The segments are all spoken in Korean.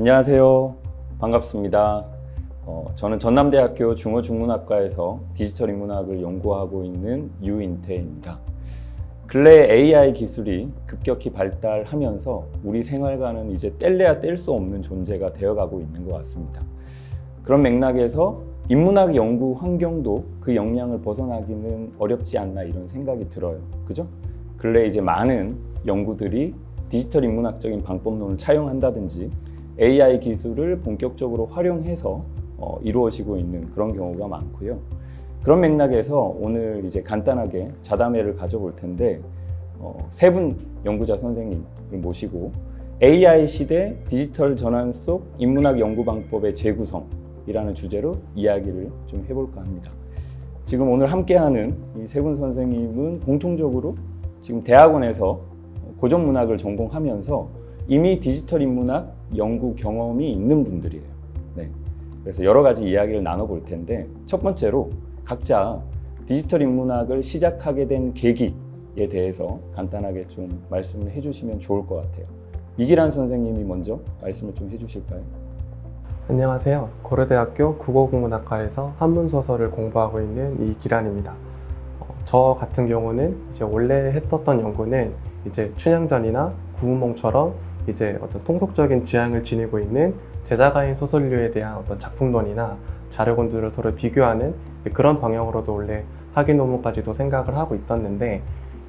안녕하세요. 반갑습니다. 저는 전남대학교 중어중문학과에서 디지털 인문학을 연구하고 있는 유인태입니다. 근래 AI 기술이 급격히 발달하면서 우리 생활과는 이제 뗄래야 뗄 수 없는 존재가 되어가고 있는 것 같습니다. 그런 맥락에서 인문학 연구 환경도 그 역량을 벗어나기는 어렵지 않나 이런 생각이 들어요. 그죠? 근래 이제 많은 연구들이 디지털 인문학적인 방법론을 차용한다든지 AI 기술을 본격적으로 활용해서 이루어지고 있는 그런 경우가 많고요. 그런 맥락에서 오늘 이제 간단하게 자담회를 가져볼 텐데 세 분 연구자 선생님을 모시고 AI 시대 디지털 전환 속 인문학 연구 방법의 재구성이라는 주제로 이야기를 좀 해볼까 합니다. 지금 오늘 함께하는 이 세 분 선생님은 공통적으로 지금 대학원에서 고전문학을 전공하면서 이미 디지털 인문학 연구 경험이 있는 분들이에요. 네. 그래서 여러 가지 이야기를 나눠볼 텐데 첫 번째로 각자 디지털 인문학을 시작하게 된 계기에 대해서 간단하게 좀 말씀을 해주시면 좋을 것 같아요. 이기란 선생님이 먼저 말씀을 좀 해주실까요? 안녕하세요. 고려대학교 국어국문학과에서 한문소설을 공부하고 있는 이기란입니다. 저 같은 경우는 이제 원래 했었던 연구는 이제 춘향전이나 구운몽처럼 이제 어떤 통속적인 지향을 지니고 있는 제자가인 소설류에 대한 어떤 작품론이나 자료군들을 서로 비교하는 그런 방향으로도 원래 학위 논문까지도 생각을 하고 있었는데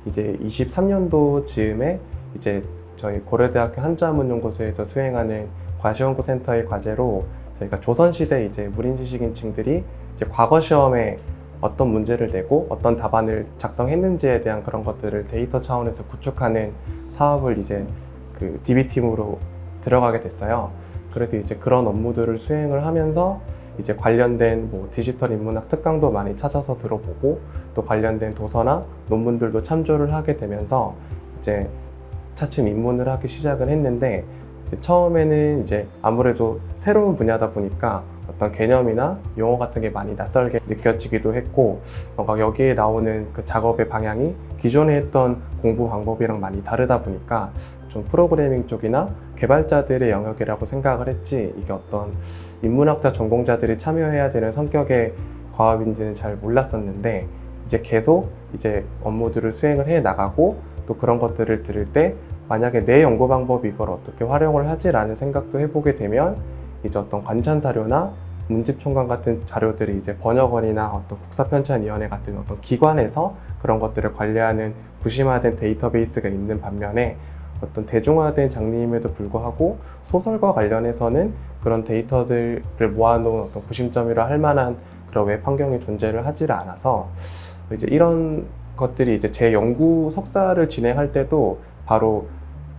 이제 23년도 즈음에 이제 저희 고려대학교 한자문연구소에서 수행하는 과시연구센터의 과제로 저희가 조선시대 이제 무린지식인층들이 이제 과거 시험에 어떤 문제를 내고 어떤 답안을 작성했는지에 대한 그런 것들을 데이터 차원에서 구축하는 사업을 이제 그 DB팀으로 들어가게 됐어요. 그래서 이제 그런 업무들을 수행을 하면서 이제 관련된 뭐 디지털 인문학 특강도 많이 찾아서 들어보고 또 관련된 도서나 논문들도 참조를 하게 되면서 이제 차츰 입문을 하기 시작을 했는데 이제 처음에는 이제 아무래도 새로운 분야다 보니까 어떤 개념이나 용어 같은 게 많이 낯설게 느껴지기도 했고 뭔가 여기에 나오는 그 작업의 방향이 기존에 했던 공부 방법이랑 많이 다르다 보니까 좀 프로그래밍 쪽이나 개발자들의 영역이라고 생각을 했지 이게 어떤 인문학자 전공자들이 참여해야 되는 성격의 과업인지는 잘 몰랐었는데 이제 계속 이제 업무들을 수행을 해 나가고 또 그런 것들을 들을 때 만약에 내 연구 방법이 이걸 어떻게 활용을 하지라는 생각도 해보게 되면 이제 어떤 관찬사료나 문집총괄 같은 자료들이 이제 번역원이나 어떤 국사편찬위원회 같은 어떤 기관에서 그런 것들을 관리하는 부심화된 데이터베이스가 있는 반면에 어떤 대중화된 장르임에도 불구하고 소설과 관련해서는 그런 데이터들을 모아놓은 어떤 구심점이라 할 만한 그런 웹 환경이 존재를 하지를 않아서 이제 이런 것들이 이제 제 연구 석사를 진행할 때도 바로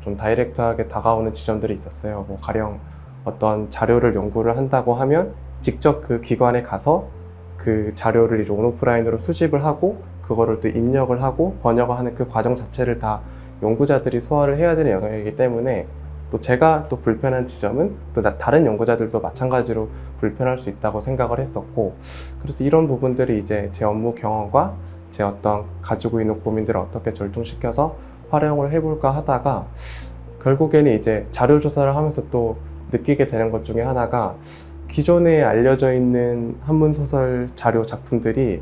좀 다이렉트하게 다가오는 지점들이 있었어요. 뭐 가령 어떤 자료를 연구를 한다고 하면 직접 그 기관에 가서 그 자료를 이제 온오프라인으로 수집을 하고 그거를 또 입력을 하고 번역을 하는 그 과정 자체를 다 연구자들이 소화를 해야 되는 영역이기 때문에 또 제가 또 불편한 지점은 또 다른 연구자들도 마찬가지로 불편할 수 있다고 생각을 했었고 그래서 이런 부분들이 이제 제 업무 경험과 제 어떤 가지고 있는 고민들을 어떻게 절충시켜서 활용을 해볼까 하다가 결국에는 이제 자료 조사를 하면서 또 느끼게 되는 것 중에 하나가 기존에 알려져 있는 한문소설 자료 작품들이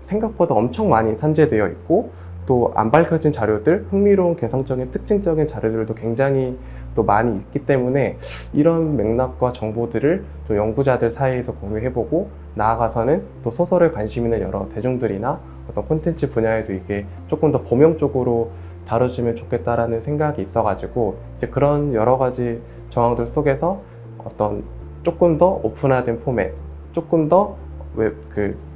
생각보다 엄청 많이 산재되어 있고 또 안 밝혀진 자료들, 흥미로운 개성적인 특징적인 자료들도 굉장히 또 많이 있기 때문에 이런 맥락과 정보들을 또 연구자들 사이에서 공유해보고 나아가서는 또 소설에 관심 있는 여러 대중들이나 어떤 콘텐츠 분야에도 이게 조금 더 범용적으로 다뤄주면 좋겠다라는 생각이 있어가지고 이제 그런 여러 가지 정황들 속에서 어떤 조금 더 오픈화된 포맷, 조금 더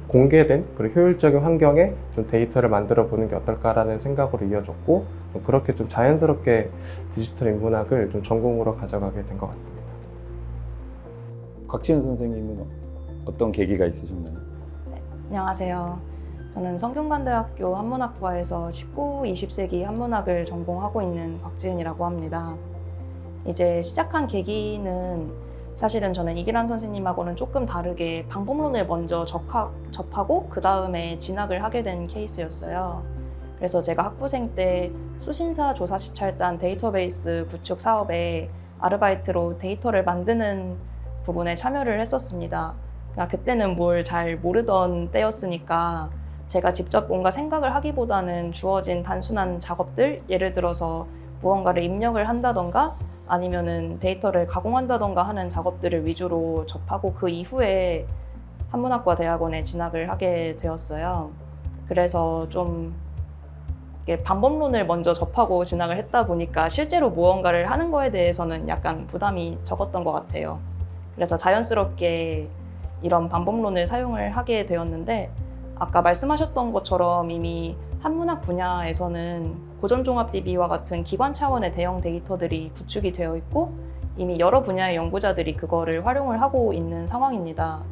공개된 그리고 효율적인 환경에 좀 데이터를 만들어 보는 게 어떨까라는 생각으로 이어졌고 그렇게 좀 자연스럽게 디지털 인문학을 좀 전공으로 가져가게 된 것 같습니다. 곽지은 선생님은 어떤 계기가 있으셨나요? 네, 안녕하세요. 저는 성균관대학교 한문학과에서 19, 20세기 한문학을 전공하고 있는 곽지은이라고 합니다. 이제 시작한 계기는 사실은 저는 이기란 선생님하고는 조금 다르게 방법론을 먼저 접하고 그 다음에 진학을 하게 된 케이스였어요. 그래서 제가 학부생 때 수신사 조사 시찰단 데이터베이스 구축 사업에 아르바이트로 데이터를 만드는 부분에 참여를 했었습니다. 그러니까 그때는 뭘 잘 모르던 때였으니까 제가 직접 뭔가 생각을 하기보다는 주어진 단순한 작업들, 예를 들어서 무언가를 입력을 한다던가 아니면은 데이터를 가공한다던가 하는 작업들을 위주로 접하고 그 이후에 한문학과 대학원에 진학을 하게 되었어요. 그래서 좀 이렇게 방법론을 먼저 접하고 진학을 했다 보니까 실제로 무언가를 하는 거에 대해서는 약간 부담이 적었던 것 같아요. 그래서 자연스럽게 이런 방법론을 사용을 하게 되었는데 아까 말씀하셨던 것처럼 이미 한문학 분야에서는 고전종합DB와 같은 기관 차원의 대형 데이터들이 구축이 되어 있고 이미 여러 분야의 연구자들이 그거를 활용을 하고 있는 상황입니다.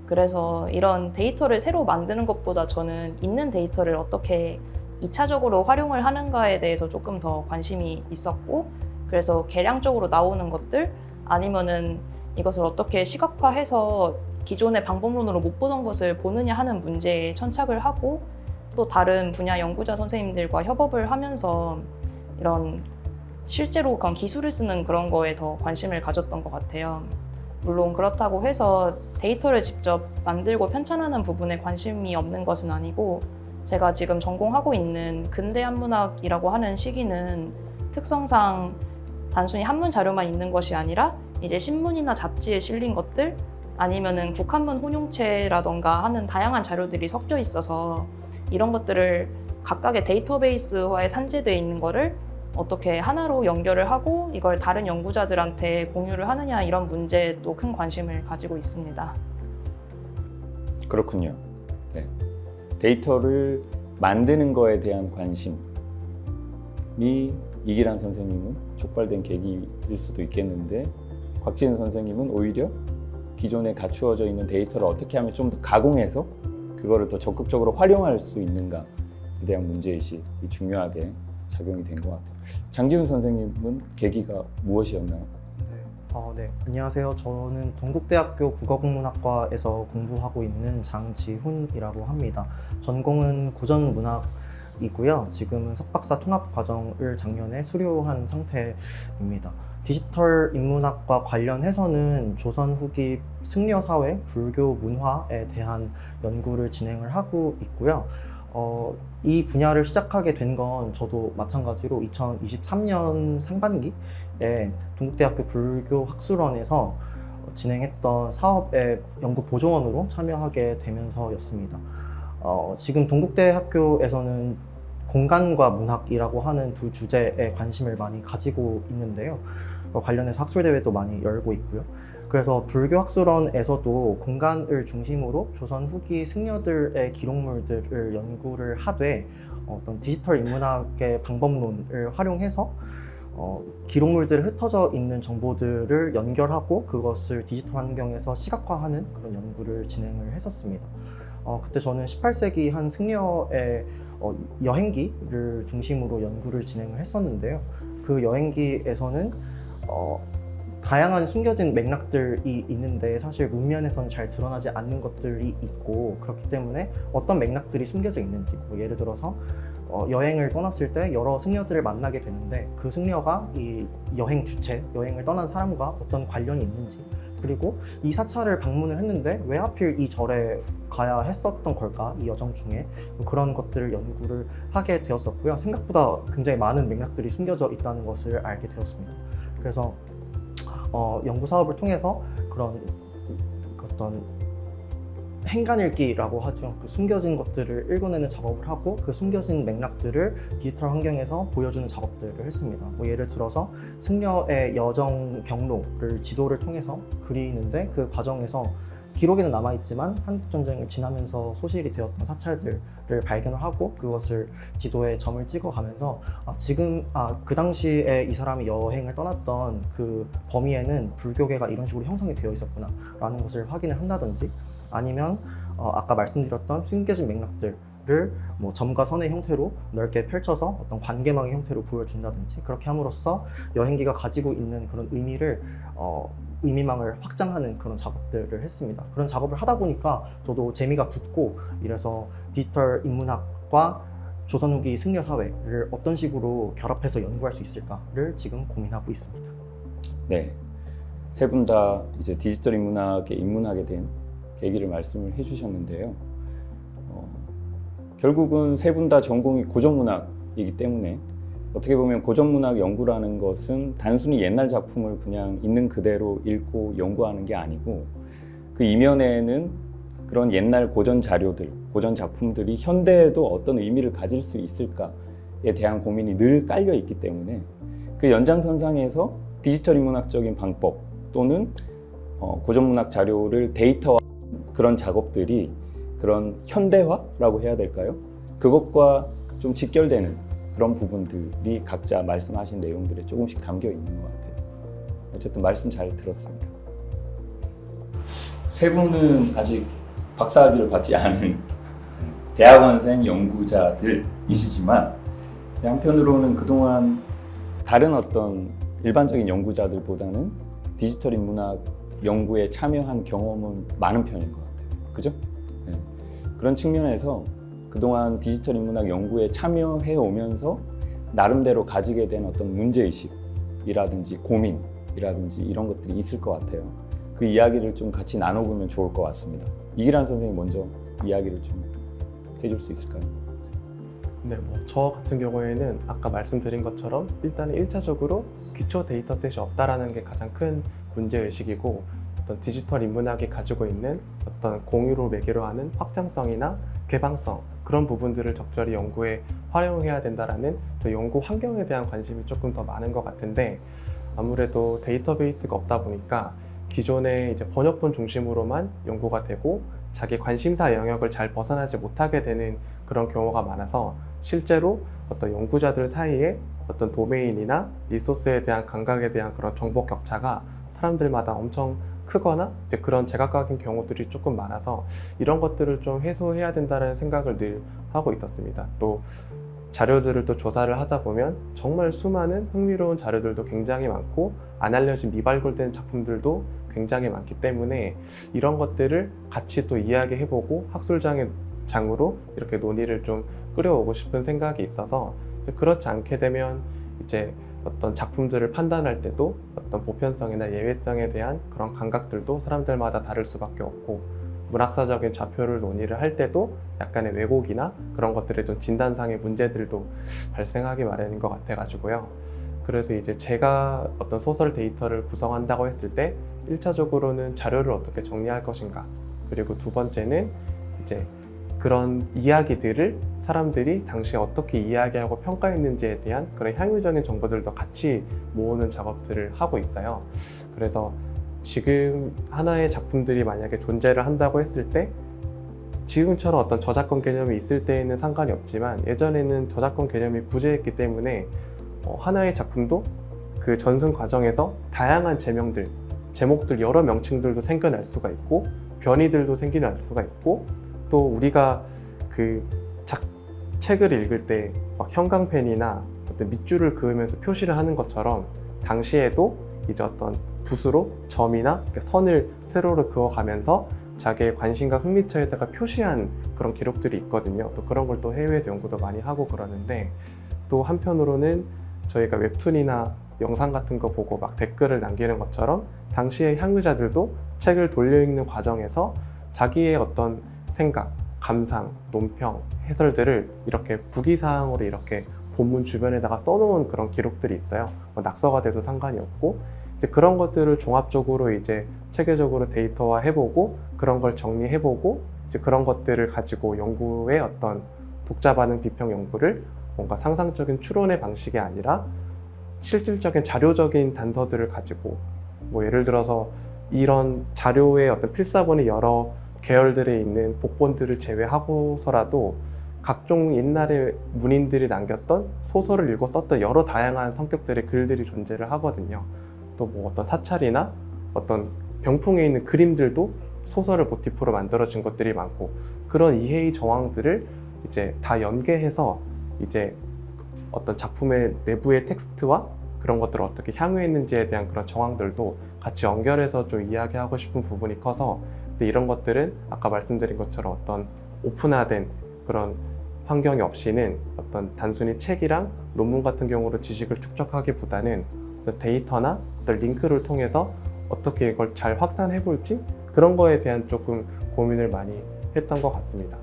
그래서 이런 데이터를 새로 만드는 것보다 저는 있는 데이터를 어떻게 2차적으로 활용을 하는가에 대해서 조금 더 관심이 있었고 그래서 개량적으로 나오는 것들 아니면은 이것을 어떻게 시각화해서 기존의 방법론으로 못 보던 것을 보느냐 하는 문제에 천착을 하고 또 다른 분야 연구자 선생님들과 협업을 하면서 이런 실제로 그런 기술을 쓰는 그런 거에 더 관심을 가졌던 것 같아요. 물론 그렇다고 해서 데이터를 직접 만들고 편찬하는 부분에 관심이 없는 것은 아니고 제가 지금 전공하고 있는 근대 한문학이라고 하는 시기는 특성상 단순히 한문 자료만 있는 것이 아니라 이제 신문이나 잡지에 실린 것들 아니면은 국한문 혼용체라던가 하는 다양한 자료들이 섞여 있어서 이런 것들을 각각의 데이터베이스화에 산재되어 있는 거를 어떻게 하나로 연결을 하고 이걸 다른 연구자들한테 공유를 하느냐 이런 문제에 또 큰 관심을 가지고 있습니다. 그렇군요. 네. 데이터를 만드는 거에 대한 관심이 이기란 선생님은 촉발된 계기일 수도 있겠는데 곽지은 선생님은 오히려 기존에 갖추어져 있는 데이터를 어떻게 하면 좀 더 가공해서 그거를 더 적극적으로 활용할 수 있는가에 대한 문제의식이 중요하게 작용이 된 것 같아요. 장지훈 선생님은 계기가 무엇이었나요? 네, 안녕하세요. 저는 동국대학교 국어국문학과에서 공부하고 있는 장지훈이라고 합니다. 전공은 고전문학이고요. 지금은 석박사 통합과정을 작년에 수료한 상태입니다. 디지털 인문학과 관련해서는 조선 후기 승려사회, 불교 문화에 대한 연구를 진행을 하고 있고요. 이 분야를 시작하게 된 건 저도 마찬가지로 2023년 상반기에 동국대학교 불교학술원에서 진행했던 사업의 연구 보조원으로 참여하게 되면서였습니다. 지금 동국대학교에서는 공간과 문학이라고 하는 두 주제에 관심을 많이 가지고 있는데요. 관련해서 학술대회도 많이 열고 있고요. 그래서 불교학술원에서도 공간을 중심으로 조선 후기 승려들의 기록물들을 연구를 하되 어떤 디지털 인문학의 방법론을 활용해서 기록물들에 흩어져 있는 정보들을 연결하고 그것을 디지털 환경에서 시각화하는 그런 연구를 진행을 했었습니다. 그때 저는 18세기 한 승려의 여행기를 중심으로 연구를 진행을 했었는데요. 그 여행기에서는 다양한 숨겨진 맥락들이 있는데 사실 문면에서는 잘 드러나지 않는 것들이 있고 그렇기 때문에 어떤 맥락들이 숨겨져 있는지 예를 들어서 여행을 떠났을 때 여러 승려들을 만나게 되는데 그 승려가 이 여행 주체, 여행을 떠난 사람과 어떤 관련이 있는지 그리고 이 사찰을 방문을 했는데 왜 하필 이 절에 가야 했었던 걸까 이 여정 중에 그런 것들을 연구를 하게 되었었고요. 생각보다 굉장히 많은 맥락들이 숨겨져 있다는 것을 알게 되었습니다. 그래서 연구 사업을 통해서 그런 어떤 행간읽기라고 하죠. 그 숨겨진 것들을 읽어내는 작업을 하고 그 숨겨진 맥락들을 디지털 환경에서 보여주는 작업들을 했습니다. 예를 들어서 승려의 여정 경로를 지도를 통해서 그리는데 그 과정에서 기록에는 남아있지만 한국전쟁을 지나면서 소실이 되었던 사찰들을 발견을 하고 그것을 지도에 점을 찍어가면서 그 당시에 이 사람이 여행을 떠났던 그 범위에는 불교계가 이런 식으로 형성이 되어 있었구나 라는 것을 확인을 한다든지 아니면 아까 말씀드렸던 숨겨진 맥락들을 점과 선의 형태로 넓게 펼쳐서 어떤 관계망의 형태로 보여준다든지 그렇게 함으로써 여행기가 가지고 있는 그런 의미망을 확장하는 그런 작업들을 했습니다. 그런 작업을 하다 보니까 저도 재미가 붙고 이래서 디지털 인문학과 조선 후기 승려 사회를 어떤 식으로 결합해서 연구할 수 있을까를 지금 고민하고 있습니다. 네, 세 분 다 이제 디지털 인문학에 입문하게 된 계기를 말씀을 해주셨는데요. 결국은 세 분 다 전공이 고전문학이기 때문에 어떻게 보면 고전문학 연구라는 것은 단순히 옛날 작품을 그냥 있는 그대로 읽고 연구하는 게 아니고 그 이면에는 그런 옛날 고전 자료들, 고전 작품들이 현대에도 어떤 의미를 가질 수 있을까에 대한 고민이 늘 깔려 있기 때문에 그 연장선상에서 디지털 인문학적인 방법 또는 고전문학 자료를 데이터화 그런 작업들이 그런 현대화라고 해야 될까요? 그것과 좀 직결되는 그런 부분들이 각자 말씀하신 내용들에 조금씩 담겨 있는 것 같아요. 어쨌든 말씀 잘 들었습니다. 세 분은 아직 박사학위를 받지 않은 대학원생 연구자들이시지만 한편으로는 그동안 다른 어떤 일반적인 연구자들보다는 디지털 인문학 연구에 참여한 경험은 많은 편인 것 같아요. 그죠? 네. 그런 측면에서 그동안 디지털 인문학 연구에 참여해 오면서 나름대로 가지게 된 어떤 문제의식이라든지 고민이라든지 이런 것들이 있을 것 같아요. 그 이야기를 좀 같이 나눠보면 좋을 것 같습니다. 이기란 선생님 먼저 이야기를 좀 해줄 수 있을까요? 네, 저 같은 경우에는 아까 말씀드린 것처럼 일단은 1차적으로 기초 데이터셋이 없다라는 게 가장 큰 문제의식이고 어떤 디지털 인문학이 가지고 있는 어떤 공유로 매개로 하는 확장성이나 개방성 그런 부분들을 적절히 연구에 활용해야 된다라는 저 연구 환경에 대한 관심이 조금 더 많은 것 같은데 아무래도 데이터베이스가 없다 보니까 기존의 이제 번역본 중심으로만 연구가 되고 자기 관심사 영역을 잘 벗어나지 못하게 되는 그런 경우가 많아서 실제로 어떤 연구자들 사이에 어떤 도메인이나 리소스에 대한 감각에 대한 그런 정보 격차가 사람들마다 엄청 크거나 이제 그런 제각각인 경우들이 조금 많아서 이런 것들을 좀 해소해야 된다는 생각을 늘 하고 있었습니다. 또 자료들을 또 조사를 하다 보면 정말 수많은 흥미로운 자료들도 굉장히 많고 안 알려진 미발굴된 작품들도 굉장히 많기 때문에 이런 것들을 같이 또 이야기해보고 학술장으로 이렇게 논의를 좀 끌어오고 싶은 생각이 있어서 그렇지 않게 되면 이제 어떤 작품들을 판단할 때도 어떤 보편성이나 예외성에 대한 그런 감각들도 사람들마다 다를 수밖에 없고 문학사적인 좌표를 논의를 할 때도 약간의 왜곡이나 그런 것들에 좀 진단상의 문제들도 발생하기 마련인 것 같아가지고요. 그래서 이제 제가 어떤 소설 데이터를 구성한다고 했을 때 1차적으로는 자료를 어떻게 정리할 것인가, 그리고 두 번째는 이제 그런 이야기들을 사람들이 당시에 어떻게 이야기하고 평가했는지에 대한 그런 향유적인 정보들도 같이 모으는 작업들을 하고 있어요. 그래서 지금 하나의 작품들이 만약에 존재를 한다고 했을 때 지금처럼 어떤 저작권 개념이 있을 때에는 상관이 없지만 예전에는 저작권 개념이 부재했기 때문에 하나의 작품도 그 전승 과정에서 다양한 제목들 여러 명칭들도 생겨날 수가 있고 변이들도 생겨날 수가 있고 또 우리가 그 책을 읽을 때 막 형광펜이나 어떤 밑줄을 그으면서 표시를 하는 것처럼 당시에도 이제 어떤 붓으로 점이나 선을 세로로 그어가면서 자기의 관심과 흥미처에다가 표시한 그런 기록들이 있거든요. 또 그런 걸 또 해외에서 연구도 많이 하고 그러는데 또 한편으로는 저희가 웹툰이나 영상 같은 거 보고 막 댓글을 남기는 것처럼 당시의 향유자들도 책을 돌려 읽는 과정에서 자기의 어떤 생각, 감상, 논평, 해설들을 이렇게 부기사항으로 이렇게 본문 주변에다가 써놓은 그런 기록들이 있어요. 낙서가 돼도 상관이 없고 이제 그런 것들을 종합적으로 이제 체계적으로 데이터화 해보고 그런 걸 정리해보고 이제 그런 것들을 가지고 연구의 어떤 독자 반응 비평 연구를 뭔가 상상적인 추론의 방식이 아니라 실질적인 자료적인 단서들을 가지고 뭐 예를 들어서 이런 자료의 어떤 필사본의 여러 계열들에 있는 복본들을 제외하고서라도 각종 옛날에 문인들이 남겼던 소설을 읽어 썼던 여러 다양한 성격들의 글들이 존재를 하거든요. 또 뭐 어떤 사찰이나 어떤 병풍에 있는 그림들도 소설을 모티프로 만들어진 것들이 많고 그런 이해의 정황들을 이제 다 연계해서 이제 어떤 작품의 내부의 텍스트와 그런 것들을 어떻게 향유했는지에 대한 그런 정황들도 같이 연결해서 좀 이야기하고 싶은 부분이 커서 근데 이런 것들은 아까 말씀드린 것처럼 어떤 오픈화된 그런 환경이 없이는 어떤 단순히 책이랑 논문 같은 경우로 지식을 축적하기보다는 데이터나 어떤 링크를 통해서 어떻게 이걸 잘 확산해 볼지 그런 거에 대한 조금 고민을 많이 했던 것 같습니다.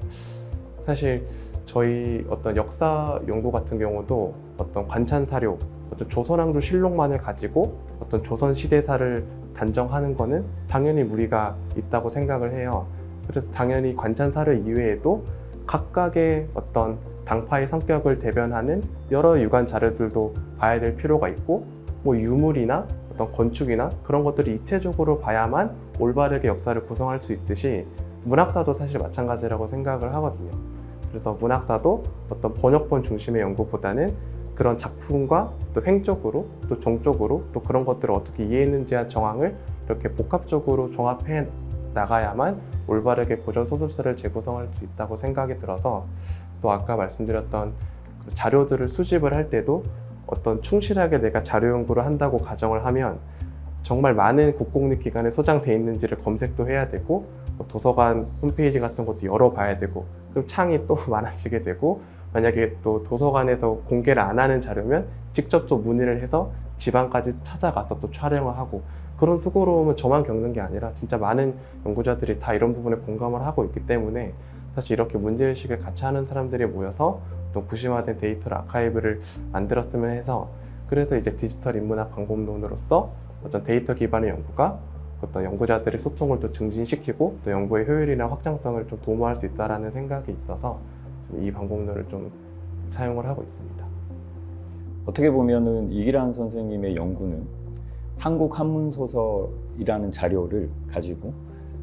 사실 저희 어떤 역사 연구 같은 경우도 어떤 관찬 사료, 어떤 조선왕조 실록만을 가지고 어떤 조선 시대사를 단정하는 거는 당연히 무리가 있다고 생각을 해요. 그래서 당연히 관찬 사료 이외에도 각각의 어떤 당파의 성격을 대변하는 여러 유관 자료들도 봐야 될 필요가 있고, 뭐 유물이나 어떤 건축이나 그런 것들을 입체적으로 봐야만 올바르게 역사를 구성할 수 있듯이 문학사도 사실 마찬가지라고 생각을 하거든요. 그래서 문학사도 어떤 번역본 중심의 연구보다는 그런 작품과 또 횡적으로 또 종적으로 또 그런 것들을 어떻게 이해했는지 한 정황을 이렇게 복합적으로 종합해 나가야만 올바르게 고전 소설사를 재구성할 수 있다고 생각이 들어서, 또 아까 말씀드렸던 그 자료들을 수집을 할 때도 어떤 충실하게 내가 자료 연구를 한다고 가정을 하면 정말 많은 국공립기관에 소장돼 있는지를 검색도 해야 되고, 도서관 홈페이지 같은 것도 열어봐야 되고, 그럼 창이 또 많아지게 되고, 만약에 또 도서관에서 공개를 안 하는 자료면 직접 또 문의를 해서 지방까지 찾아가서 또 촬영을 하고, 그런 수고로움은 저만 겪는 게 아니라 진짜 많은 연구자들이 다 이런 부분에 공감을 하고 있기 때문에, 사실 이렇게 문제의식을 같이 하는 사람들이 모여서 또 구심화된 데이터를 아카이브를 만들었으면 해서, 그래서 이제 디지털 인문학 방법론으로서 어떤 데이터 기반의 연구가 어떤 연구자들의 소통을 또 증진시키고 또 연구의 효율이나 확장성을 좀 도모할 수 있다라는 생각이 있어서 이 방법론을 좀 사용을 하고 있습니다. 어떻게 보면은 이기란 선생님의 연구는 한국 한문소설이라는 자료를 가지고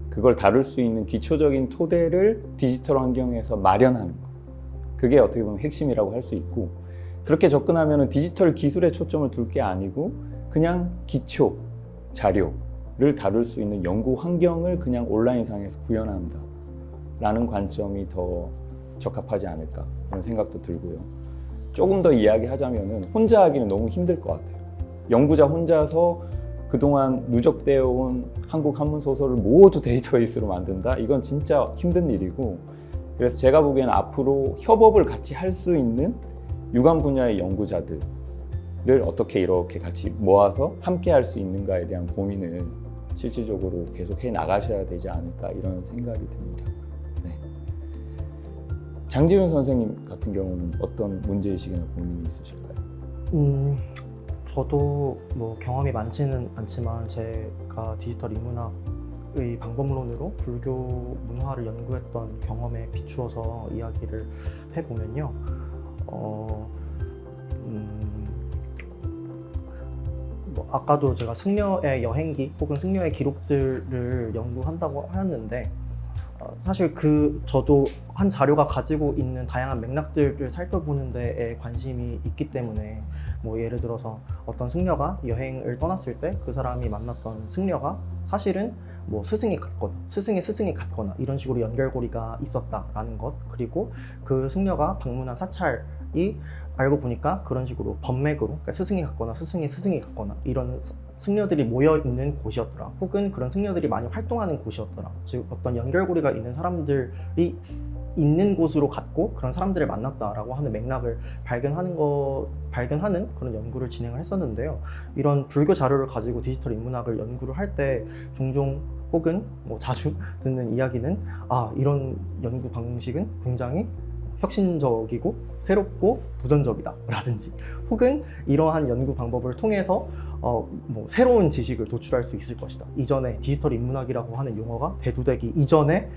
그걸 다룰 수 있는 기초적인 토대를 디지털 환경에서 마련하는 것, 그게 어떻게 보면 핵심이라고 할 수 있고, 그렇게 접근하면 디지털 기술에 초점을 둘 게 아니고 그냥 기초 자료를 다룰 수 있는 연구 환경을 그냥 온라인상에서 구현한다 라는 관점이 더 적합하지 않을까 그런 생각도 들고요. 조금 더 이야기하자면 혼자 하기는 너무 힘들 것 같아요. 연구자 혼자서 그동안 누적되어 온 한국 한문 소설을 모두 데이터베이스로 만든다? 이건 진짜 힘든 일이고, 그래서 제가 보기에는 앞으로 협업을 같이 할 수 있는 유관 분야의 연구자들을 어떻게 이렇게 같이 모아서 함께 할 수 있는가에 대한 고민을 실질적으로 계속 해 나가셔야 되지 않을까 이런 생각이 듭니다. 네. 장지훈 선생님 같은 경우는 어떤 문제의식이나 고민이 있으실까요? 저도 뭐 경험이 많지는 않지만 제가 디지털 인문학의 방법론으로 불교 문화를 연구했던 경험에 비추어서 이야기를 해보면요. 뭐 아까도 제가 승려의 여행기 혹은 승려의 기록들을 연구한다고 하였는데, 사실 저도 한 자료가 가지고 있는 다양한 맥락들을 살펴보는 데에 관심이 있기 때문에, 뭐 예를 들어서 어떤 승려가 여행을 떠났을 때 그 사람이 만났던 승려가 사실은 뭐 스승이 같거나 스승의 스승이 같거나 이런 식으로 연결고리가 있었다라는 것, 그리고 그 승려가 방문한 사찰이 알고 보니까 그런 식으로 법맥으로, 그러니까 스승이 같거나 스승의 스승이 같거나 이런 승려들이 모여 있는 곳이었더라, 혹은 그런 승려들이 많이 활동하는 곳이었더라. 즉 어떤 연결고리가 있는 사람들이 있는 곳으로 갔고 그런 사람들을 만났다라고 하는 맥락을 발견하는 그런 연구를 진행을 했었는데요. 이런 불교 자료를 가지고 디지털 인문학을 연구를 할 때 종종 혹은 뭐 자주 듣는 이야기는, 이런 연구 방식은 굉장히 혁신적이고 새롭고 도전적이다 라든지, 혹은 이러한 연구 방법을 통해서 뭐 새로운 지식을 도출할 수 있을 것이다. 이전에 디지털 인문학이라고 하는 용어가 대두되기 이전에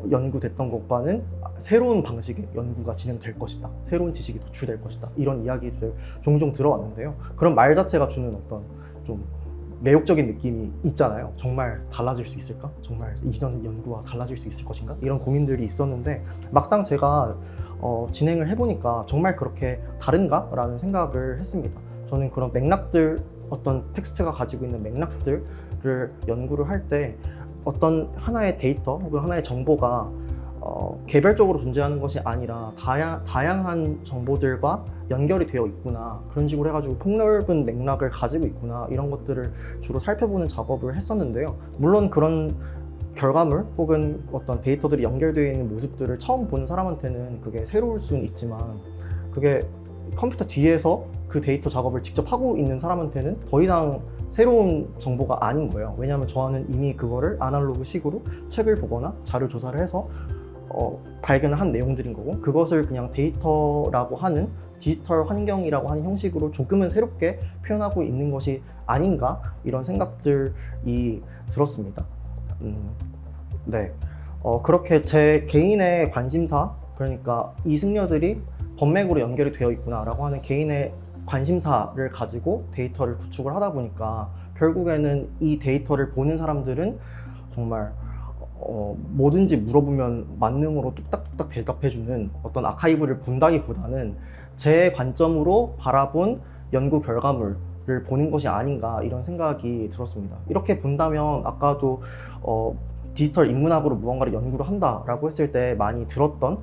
연구됐던 것과는 새로운 방식의 연구가 진행될 것이다. 새로운 지식이 도출될 것이다. 이런 이야기들 종종 들어왔는데요. 그런 말 자체가 주는 어떤 좀 매혹적인 느낌이 있잖아요. 정말 달라질 수 있을까? 정말 이전 연구와 달라질 수 있을 것인가? 이런 고민들이 있었는데, 막상 제가 진행을 해보니까 정말 그렇게 다른가? 라는 생각을 했습니다. 저는 그런 맥락들, 어떤 텍스트가 가지고 있는 맥락들을 연구를 할 때 어떤 하나의 데이터 혹은 하나의 정보가 개별적으로 존재하는 것이 아니라 다양한 정보들과 연결이 되어 있구나, 그런 식으로 해가지고 폭넓은 맥락을 가지고 있구나, 이런 것들을 주로 살펴보는 작업을 했었는데요. 물론 그런 결과물 혹은 어떤 데이터들이 연결되어 있는 모습들을 처음 보는 사람한테는 그게 새로울 수는 있지만, 그게 컴퓨터 뒤에서 그 데이터 작업을 직접 하고 있는 사람한테는 더 이상 새로운 정보가 아닌 거예요. 왜냐하면 저는 이미 그거를 아날로그식으로 책을 보거나 자료 조사를 해서 발견한 내용들인 거고, 그것을 그냥 데이터라고 하는 디지털 환경이라고 하는 형식으로 조금은 새롭게 표현하고 있는 것이 아닌가, 이런 생각들이 들었습니다. 네. 그렇게 제 개인의 관심사, 그러니까 이 승려들이 법맥으로 연결이 되어 있구나라고 하는 개인의 관심사를 가지고 데이터를 구축을 하다 보니까 결국에는 이 데이터를 보는 사람들은 정말 뭐든지 물어보면 만능으로 뚝딱뚝딱 대답해주는 어떤 아카이브를 본다기보다는 제 관점으로 바라본 연구 결과물을 보는 것이 아닌가, 이런 생각이 들었습니다. 이렇게 본다면 아까도 디지털 인문학으로 무언가를 연구를 한다라고 했을 때 많이 들었던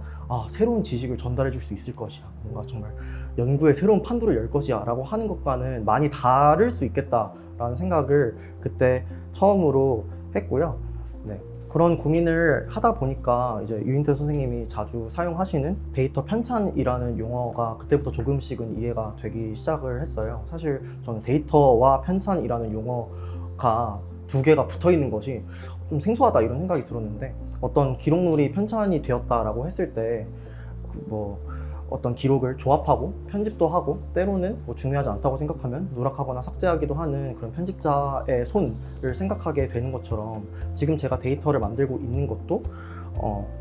새로운 지식을 전달해 줄 수 있을 것이야, 뭔가 정말 연구의 새로운 판도를 열 것이야 라고 하는 것과는 많이 다를 수 있겠다라는 생각을 그때 처음으로 했고요. 네. 그런 고민을 하다 보니까 이제 유인태 선생님이 자주 사용하시는 데이터 편찬이라는 용어가 그때부터 조금씩은 이해가 되기 시작을 했어요. 사실 저는 데이터와 편찬이라는 용어가 두 개가 붙어 있는 것이 좀 생소하다, 이런 생각이 들었는데, 어떤 기록물이 편찬이 되었다라고 했을 때 어떤 기록을 조합하고 편집도 하고, 때로는 중요하지 않다고 생각하면 누락하거나 삭제하기도 하는 그런 편집자의 손을 생각하게 되는 것처럼, 지금 제가 데이터를 만들고 있는 것도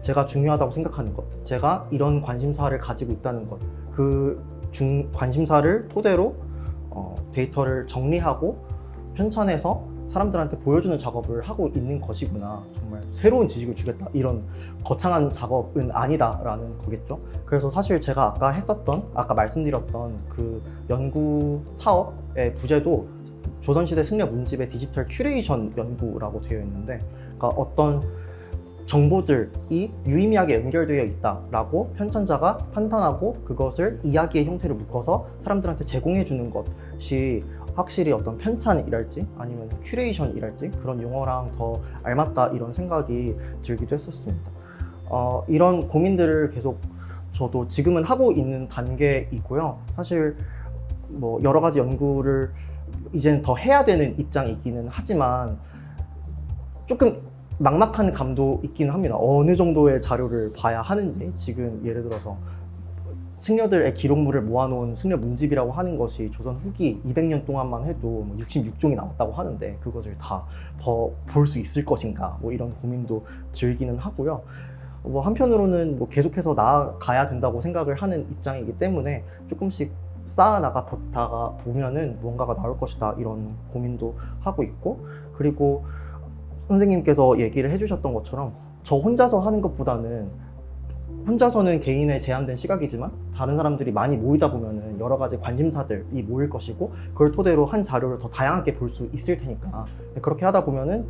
제가 중요하다고 생각하는 것, 제가 이런 관심사를 가지고 있다는 것, 그 관심사를 토대로 데이터를 정리하고 편찬해서 사람들한테 보여주는 작업을 하고 있는 것이구나, 정말 새로운 지식을 주겠다, 이런 거창한 작업은 아니다라는 거겠죠. 그래서 사실 제가 아까 말씀드렸던 그 연구 사업의 부제도 조선시대 승려 문집의 디지털 큐레이션 연구라고 되어 있는데, 그러니까 어떤 정보들이 유의미하게 연결되어 있다라고 편찬자가 판단하고 그것을 이야기의 형태로 묶어서 사람들한테 제공해 주는 것이 확실히 어떤 편찬이랄지 아니면 큐레이션이랄지 그런 용어랑 더 알맞다, 이런 생각이 들기도 했었습니다. 이런 고민들을 계속 저도 지금은 하고 있는 단계이고요. 사실 여러 가지 연구를 이제는 더 해야 되는 입장이기는 하지만 조금 막막한 감도 있기는 합니다. 어느 정도의 자료를 봐야 하는지. 지금 예를 들어서 승려들의 기록물을 모아놓은 승려 문집이라고 하는 것이 조선 후기 200년 동안만 해도 66종이 나왔다고 하는데 그것을 다 볼 수 있을 것인가, 이런 고민도 들기는 하고요. 한편으로는 계속해서 나아가야 된다고 생각을 하는 입장이기 때문에 조금씩 쌓아나가다가 보면은 무언가가 나올 것이다, 이런 고민도 하고 있고, 그리고 선생님께서 얘기를 해주셨던 것처럼 저 혼자서 하는 것보다는, 혼자서는 개인의 제한된 시각이지만 다른 사람들이 많이 모이다 보면은 여러 가지 관심사들이 모일 것이고, 그걸 토대로 한 자료를 더 다양하게 볼 수 있을 테니까, 그렇게 하다 보면은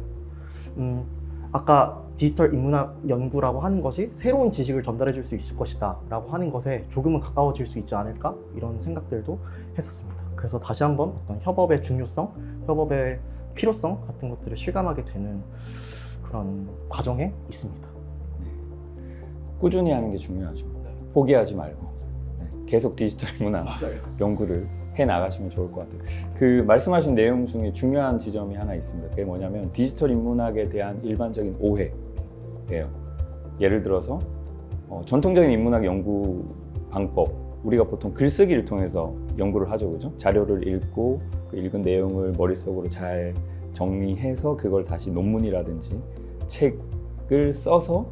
아까 디지털 인문학 연구라고 하는 것이 새로운 지식을 전달해 줄 수 있을 것이다 라고 하는 것에 조금은 가까워질 수 있지 않을까, 이런 생각들도 했었습니다. 그래서 다시 한번 어떤 협업의 중요성, 협업의 필요성 같은 것들을 실감하게 되는 그런 과정에 있습니다. 꾸준히 하는 게 중요하죠. 포기하지 말고 계속 디지털 문화 연구를 해 나가시면 좋을 것 같아요. 그 말씀하신 내용 중에 중요한 지점이 하나 있습니다. 그게 뭐냐면 디지털 인문학에 대한 일반적인 오해예요. 예를 들어서 전통적인 인문학 연구 방법, 우리가 보통 글쓰기를 통해서 연구를 하죠, 그죠? 자료를 읽고 그 읽은 내용을 머릿속으로 잘 정리해서 그걸 다시 논문이라든지 책을 써서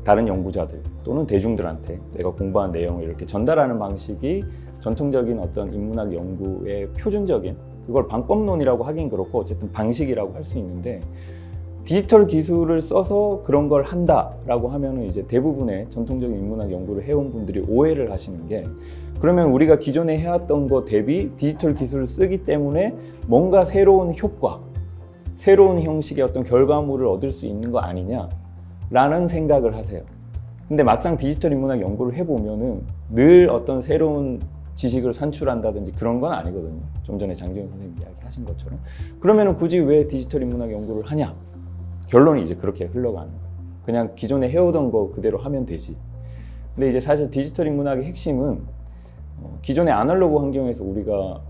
다른 연구자들 또는 대중들한테 내가 공부한 내용을 이렇게 전달하는 방식이 전통적인 어떤 인문학 연구의 표준적인, 그걸 방법론이라고 하긴 그렇고 어쨌든 방식이라고 할 수 있는데, 디지털 기술을 써서 그런 걸 한다라고 하면은 이제 대부분의 전통적인 인문학 연구를 해온 분들이 오해를 하시는 게, 그러면 우리가 기존에 해왔던 거 대비 디지털 기술을 쓰기 때문에 뭔가 새로운 효과, 새로운 형식의 어떤 결과물을 얻을 수 있는 거 아니냐라는 생각을 하세요. 근데 막상 디지털 인문학 연구를 해보면은 늘 어떤 새로운 지식을 산출한다든지 그런 건 아니거든요. 좀 전에 장지훈 선생님 이야기하신 것처럼. 그러면은 굳이 왜 디지털 인문학 연구를 하냐? 결론이 이제 그렇게 흘러가는 거예요. 그냥 기존에 해오던 거 그대로 하면 되지. 근데 이제 사실 디지털 인문학의 핵심은 기존의 아날로그 환경에서 우리가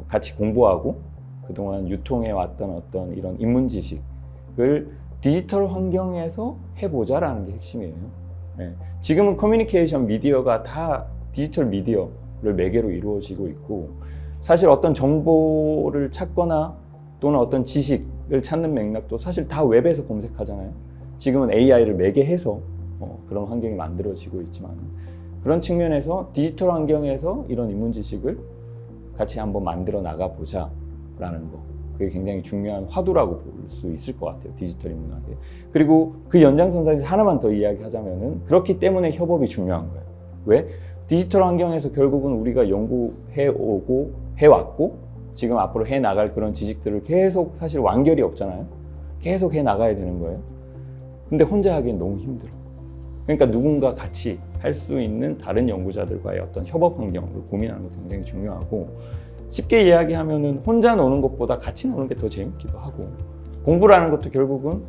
같이 공부하고 그동안 유통해 왔던 어떤 이런 입문 지식을 디지털 환경에서 해보자라는 게 핵심이에요. 네. 지금은 커뮤니케이션 미디어가 다 디지털 미디어를 매개로 이루어지고 있고, 사실 어떤 정보를 찾거나 또는 어떤 지식을 찾는 맥락도 사실 다 웹에서 검색하잖아요. 지금은 AI를 매개해서 그런 환경이 만들어지고 있지만, 그런 측면에서 디지털 환경에서 이런 입문 지식을 같이 한번 만들어 나가보자라는 거, 그게 굉장히 중요한 화두라고 볼 수 있을 것 같아요, 디지털 인문학에. 그리고 그 연장선상에서 하나만 더 이야기하자면은, 그렇기 때문에 협업이 중요한 거예요. 왜? 디지털 환경에서 결국은 우리가 연구해오고 해왔고 지금 앞으로 해나갈 그런 지식들을 계속, 사실 완결이 없잖아요. 계속 해나가야 되는 거예요. 근데 혼자 하기엔 너무 힘들어. 그러니까 누군가 같이 할 수 있는 다른 연구자들과의 어떤 협업 환경을 고민하는 것도 굉장히 중요하고, 쉽게 이야기하면은 혼자 노는 것보다 같이 노는 게 더 재밌기도 하고, 공부라는 것도 결국은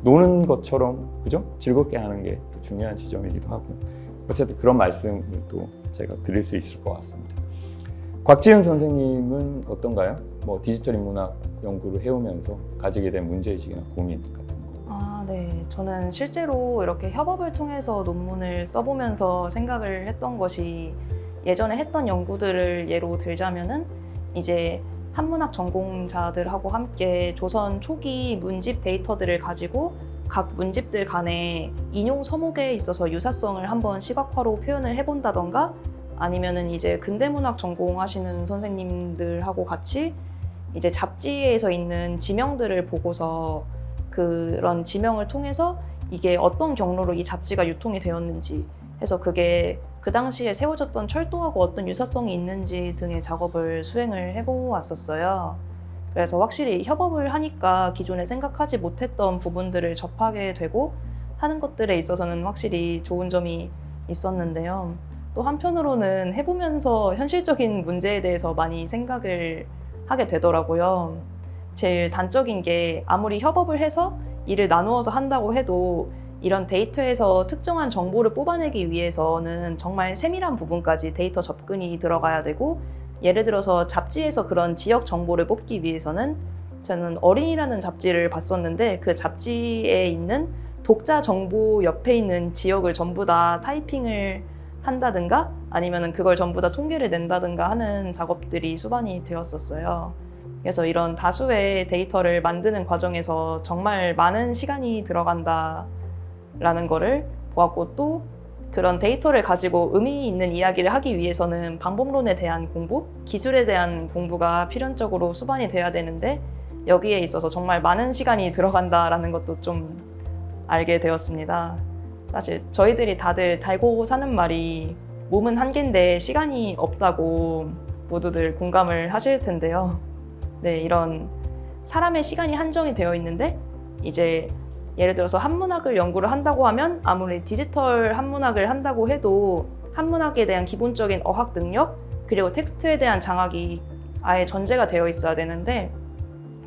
노는 것처럼, 그죠? 즐겁게 하는 게 중요한 지점이기도 하고, 어쨌든 그런 말씀을 또 제가 드릴 수 있을 것 같습니다. 곽지은 선생님은 어떤가요? 뭐 디지털 인문학 연구를 해오면서 가지게 된 문제의식이나 고민 같은 거. 네. 저는 실제로 이렇게 협업을 통해서 논문을 써보면서 생각을 했던 것이, 예전에 했던 연구들을 예로 들자면은 이제 한문학 전공자들하고 함께 조선 초기 문집 데이터들을 가지고 각 문집들 간의 인용 서목에 있어서 유사성을 한번 시각화로 표현을 해본다던가, 아니면은 이제 근대문학 전공하시는 선생님들하고 같이 이제 잡지에서 있는 지명들을 보고서 그런 지명을 통해서 이게 어떤 경로로 이 잡지가 유통이 되었는지 해서 그게 그 당시에 세워졌던 철도하고 어떤 유사성이 있는지 등의 작업을 수행을 해보았었어요. 그래서 확실히 협업을 하니까 기존에 생각하지 못했던 부분들을 접하게 되고 하는 것들에 있어서는 확실히 좋은 점이 있었는데요. 또 한편으로는 해보면서 현실적인 문제에 대해서 많이 생각을 하게 되더라고요. 제일 단적인 게, 아무리 협업을 해서 일을 나누어서 한다고 해도 이런 데이터에서 특정한 정보를 뽑아내기 위해서는 정말 세밀한 부분까지 데이터 접근이 들어가야 되고, 예를 들어서 잡지에서 그런 지역 정보를 뽑기 위해서는, 저는 어린이라는 잡지를 봤었는데 그 잡지에 있는 독자 정보 옆에 있는 지역을 전부 다 타이핑을 한다든가 아니면 그걸 전부 다 통계를 낸다든가 하는 작업들이 수반이 되었었어요. 그래서 이런 다수의 데이터를 만드는 과정에서 정말 많은 시간이 들어간다라는 거를 보았고, 또 그런 데이터를 가지고 의미 있는 이야기를 하기 위해서는 방법론에 대한 공부, 기술에 대한 공부가 필연적으로 수반이 돼야 되는데, 여기에 있어서 정말 많은 시간이 들어간다라는 것도 좀 알게 되었습니다. 사실 저희들이 다들 달고 사는 말이 몸은 한계인데 시간이 없다고 모두들 공감을 하실 텐데요. 네, 이런 사람의 시간이 한정이 되어 있는데, 이제 예를 들어서 한문학을 연구를 한다고 하면 아무리 디지털 한문학을 한다고 해도 한문학에 대한 기본적인 어학 능력, 그리고 텍스트에 대한 장악이 아예 전제가 되어 있어야 되는데,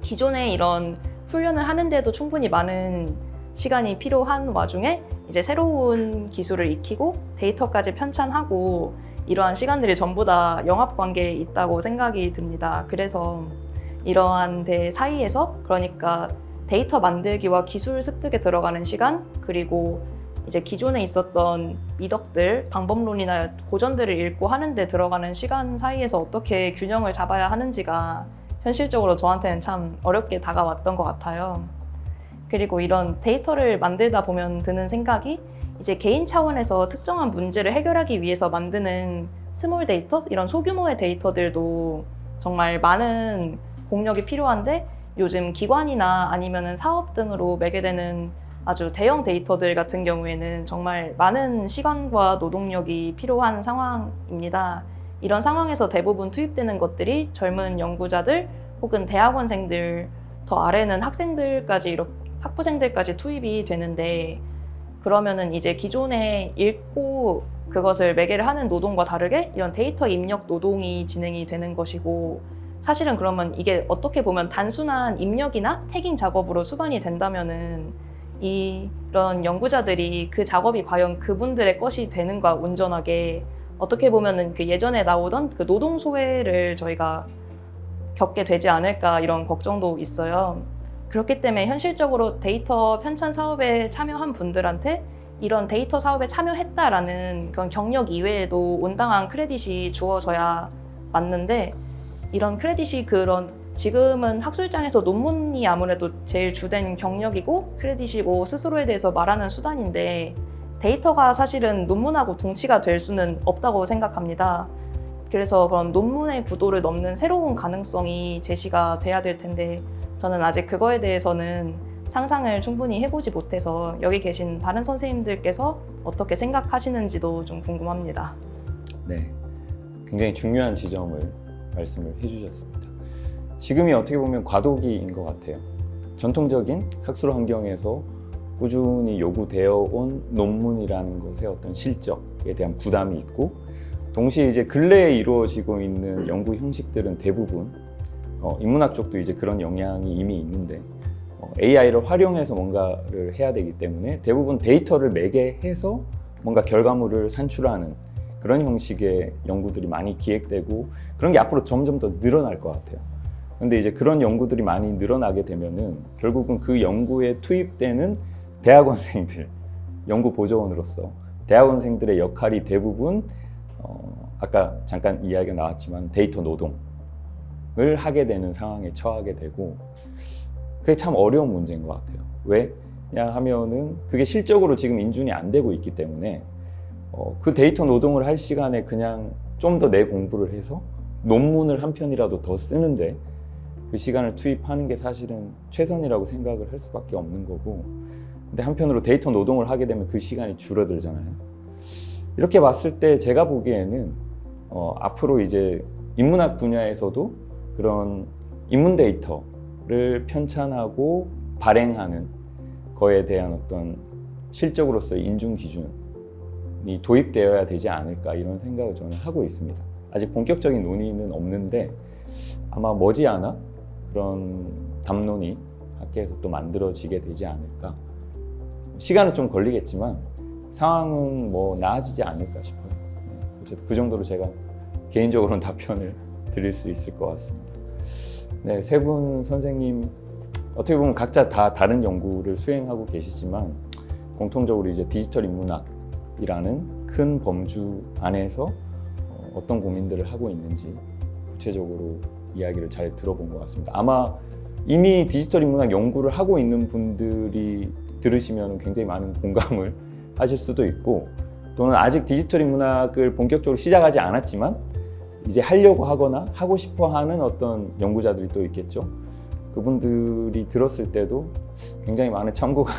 기존에 이런 훈련을 하는데도 충분히 많은 시간이 필요한 와중에 이제 새로운 기술을 익히고 데이터까지 편찬하고 이러한 시간들이 전부 다 영합관계에 있다고 생각이 듭니다. 그래서 이러한 데 사이에서, 그러니까 데이터 만들기와 기술 습득에 들어가는 시간, 그리고 이제 기존에 있었던 미덕들, 방법론이나 고전들을 읽고 하는데 들어가는 시간 사이에서 어떻게 균형을 잡아야 하는지가 현실적으로 저한테는 참 어렵게 다가왔던 것 같아요. 그리고 이런 데이터를 만들다 보면 드는 생각이, 이제 개인 차원에서 특정한 문제를 해결하기 위해서 만드는 스몰 데이터, 이런 소규모의 데이터들도 정말 많은 공력이 필요한데, 요즘 기관이나 아니면 사업 등으로 매개되는 아주 대형 데이터들 같은 경우에는 정말 많은 시간과 노동력이 필요한 상황입니다. 이런 상황에서 대부분 투입되는 것들이 젊은 연구자들 혹은 대학원생들, 더 아래는 학생들까지, 학부생들까지 투입이 되는데, 그러면은 이제 기존에 읽고 그것을 매개를 하는 노동과 다르게 이런 데이터 입력 노동이 진행이 되는 것이고, 사실은 그러면 이게 어떻게 보면 단순한 입력이나 태깅 작업으로 수반이 된다면은 이런 연구자들이 그 작업이 과연 그분들의 것이 되는가 온전하게, 어떻게 보면은 그 예전에 나오던 그 노동 소외를 저희가 겪게 되지 않을까 이런 걱정도 있어요. 그렇기 때문에 현실적으로 데이터 편찬 사업에 참여한 분들한테 이런 데이터 사업에 참여했다라는 그런 경력 이외에도 온당한 크레딧이 주어져야 맞는데, 이런 크레딧이 지금은 학술장에서 논문이 아무래도 제일 주된 경력이고 크레딧이고 스스로에 대해서 말하는 수단인데, 데이터가 사실은 논문하고 동치가 될 수는 없다고 생각합니다. 그래서 그런 논문의 구도를 넘는 새로운 가능성이 제시가 돼야 될 텐데, 저는 아직 그거에 대해서는 상상을 충분히 해보지 못해서 여기 계신 다른 선생님들께서 어떻게 생각하시는지도 좀 궁금합니다. 네, 굉장히 중요한 지점을 말씀을 해주셨습니다. 지금이 어떻게 보면 과도기인 것 같아요. 전통적인 학술 환경에서 꾸준히 요구되어 온 논문이라는 것의 어떤 실적에 대한 부담이 있고, 동시에 이제 근래에 이루어지고 있는 연구 형식들은 대부분 인문학 쪽도 이제 그런 영향이 이미 있는데 AI를 활용해서 뭔가를 해야 되기 때문에 대부분 데이터를 매개해서 뭔가 결과물을 산출하는 그런 형식의 연구들이 많이 기획되고, 그런 게 앞으로 점점 더 늘어날 것 같아요. 근데 이제 그런 연구들이 많이 늘어나게 되면은 결국은 그 연구에 투입되는 대학원생들, 연구 보조원으로서 대학원생들의 역할이 대부분 아까 잠깐 이야기가 나왔지만 데이터 노동을 하게 되는 상황에 처하게 되고, 그게 참 어려운 문제인 것 같아요. 왜냐 하면은 그게 실적으로 지금 인준이 안 되고 있기 때문에 그 데이터 노동을 할 시간에 그냥 좀 더 내 공부를 해서 논문을 한 편이라도 더 쓰는데 그 시간을 투입하는 게 사실은 최선이라고 생각을 할 수밖에 없는 거고, 근데 한편으로 데이터 노동을 하게 되면 그 시간이 줄어들잖아요. 이렇게 봤을 때 제가 보기에는 앞으로 이제 인문학 분야에서도 그런 인문 데이터를 편찬하고 발행하는 거에 대한 어떤 실적으로서의 인준 기준이 도입되어야 되지 않을까, 이런 생각을 저는 하고 있습니다. 아직 본격적인 논의는 없는데 아마 머지않아 그런 담론이 학계에서 또 만들어지게 되지 않을까. 시간은 좀 걸리겠지만 상황은 뭐 나아지지 않을까 싶어요. 어쨌든 그 정도로 제가 개인적으로는 답변을 드릴 수 있을 것 같습니다. 네, 세 분 선생님 어떻게 보면 각자 다 다른 연구를 수행하고 계시지만 공통적으로 이제 디지털 인문학이라는 큰 범주 안에서 어떤 고민들을 하고 있는지 구체적으로 이야기를 잘 들어본 것 같습니다. 아마 이미 디지털 인문학 연구를 하고 있는 분들이 들으시면 굉장히 많은 공감을 하실 수도 있고, 또는 아직 디지털 인문학을 본격적으로 시작하지 않았지만 이제 하려고 하거나 하고 싶어 하는 어떤 연구자들이 또 있겠죠. 그분들이 들었을 때도 굉장히 많은 참고가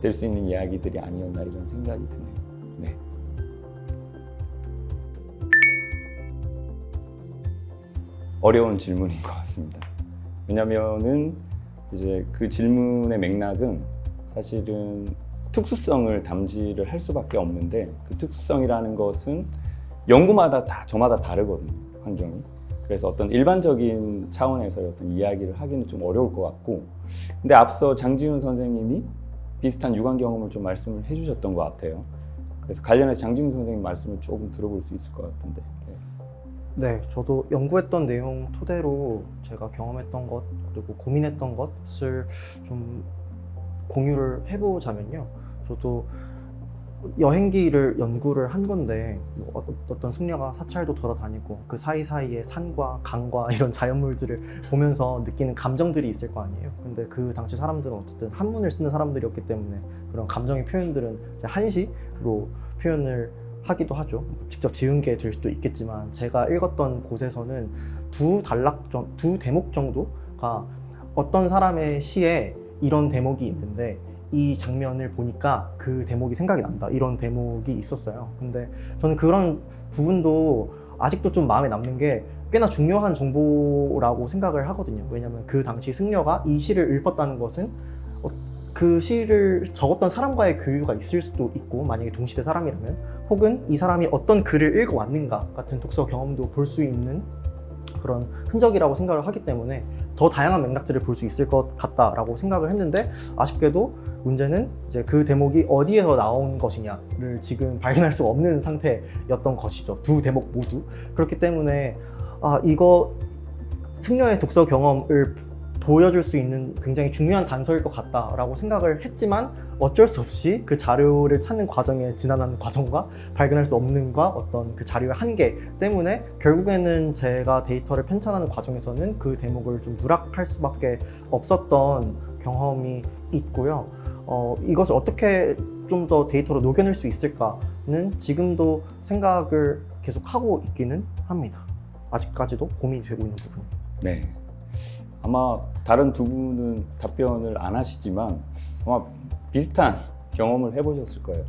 될 수 있는 이야기들이 아니었나, 이런 생각이 드네요. 네. 어려운 질문인 것 같습니다. 왜냐면은 이제 그 질문의 맥락은 사실은 특수성을 담지를 할 수밖에 없는데, 그 특수성이라는 것은 연구마다 저마다 다르거든요, 환경이. 그래서 어떤 일반적인 차원에서의 어떤 이야기를 하기는 좀 어려울 것 같고, 근데 앞서 장지훈 선생님이 비슷한 유관 경험을 좀 말씀을 해주셨던 것 같아요. 그래서 관련해서 장지훈 선생님 말씀을 조금 들어볼 수 있을 것 같은데. 네, 저도 연구했던 내용 토대로 제가 경험했던 것 그리고 고민했던 것을 좀 공유를 해보자면요. 저도 여행기를 연구를 한 건데 어떤 승려가 사찰도 돌아다니고 그 사이사이에 산과 강과 이런 자연물들을 보면서 느끼는 감정들이 있을 거 아니에요. 근데 그 당시 사람들은 어쨌든 한문을 쓰는 사람들이었기 때문에 그런 감정의 표현들은 이제 한시로 표현을 하기도 하죠. 직접 지은 게 될 수도 있겠지만, 제가 읽었던 곳에서는 두 대목 정도가 어떤 사람의 시에 이런 대목이 있는데 이 장면을 보니까 그 대목이 생각이 난다, 이런 대목이 있었어요. 근데 저는 그런 부분도 아직도 좀 마음에 남는 게 꽤나 중요한 정보라고 생각을 하거든요. 왜냐하면 그 당시 승려가 이 시를 읊었다는 것은 그 시를 적었던 사람과의 교류가 있을 수도 있고, 만약에 동시대 사람이라면, 혹은 이 사람이 어떤 글을 읽어왔는가 같은 독서 경험도 볼 수 있는 그런 흔적이라고 생각을 하기 때문에 더 다양한 맥락들을 볼 수 있을 것 같다라고 생각을 했는데, 아쉽게도 문제는 이제 그 대목이 어디에서 나온 것이냐를 지금 발견할 수가 없는 상태였던 것이죠. 두 대목 모두. 그렇기 때문에 이거 승려의 독서 경험을 보여줄 수 있는 굉장히 중요한 단서일 것 같다라고 생각을 했지만 어쩔 수 없이 그 자료를 찾는 과정에 지나가는 과정과 발견할 수 없는과 어떤 그 자료의 한계 때문에 결국에는 제가 데이터를 편찬하는 과정에서는 그 대목을 좀 누락할 수밖에 없었던 경험이 있고요. 이것을 어떻게 좀 더 데이터로 녹여낼 수 있을까는 지금도 생각을 계속 하고 있기는 합니다. 아직까지도 고민이 되고 있는 부분입니다. 네. 아마 다른 두 분은 답변을 안 하시지만 아마 비슷한 경험을 해보셨을 거예요.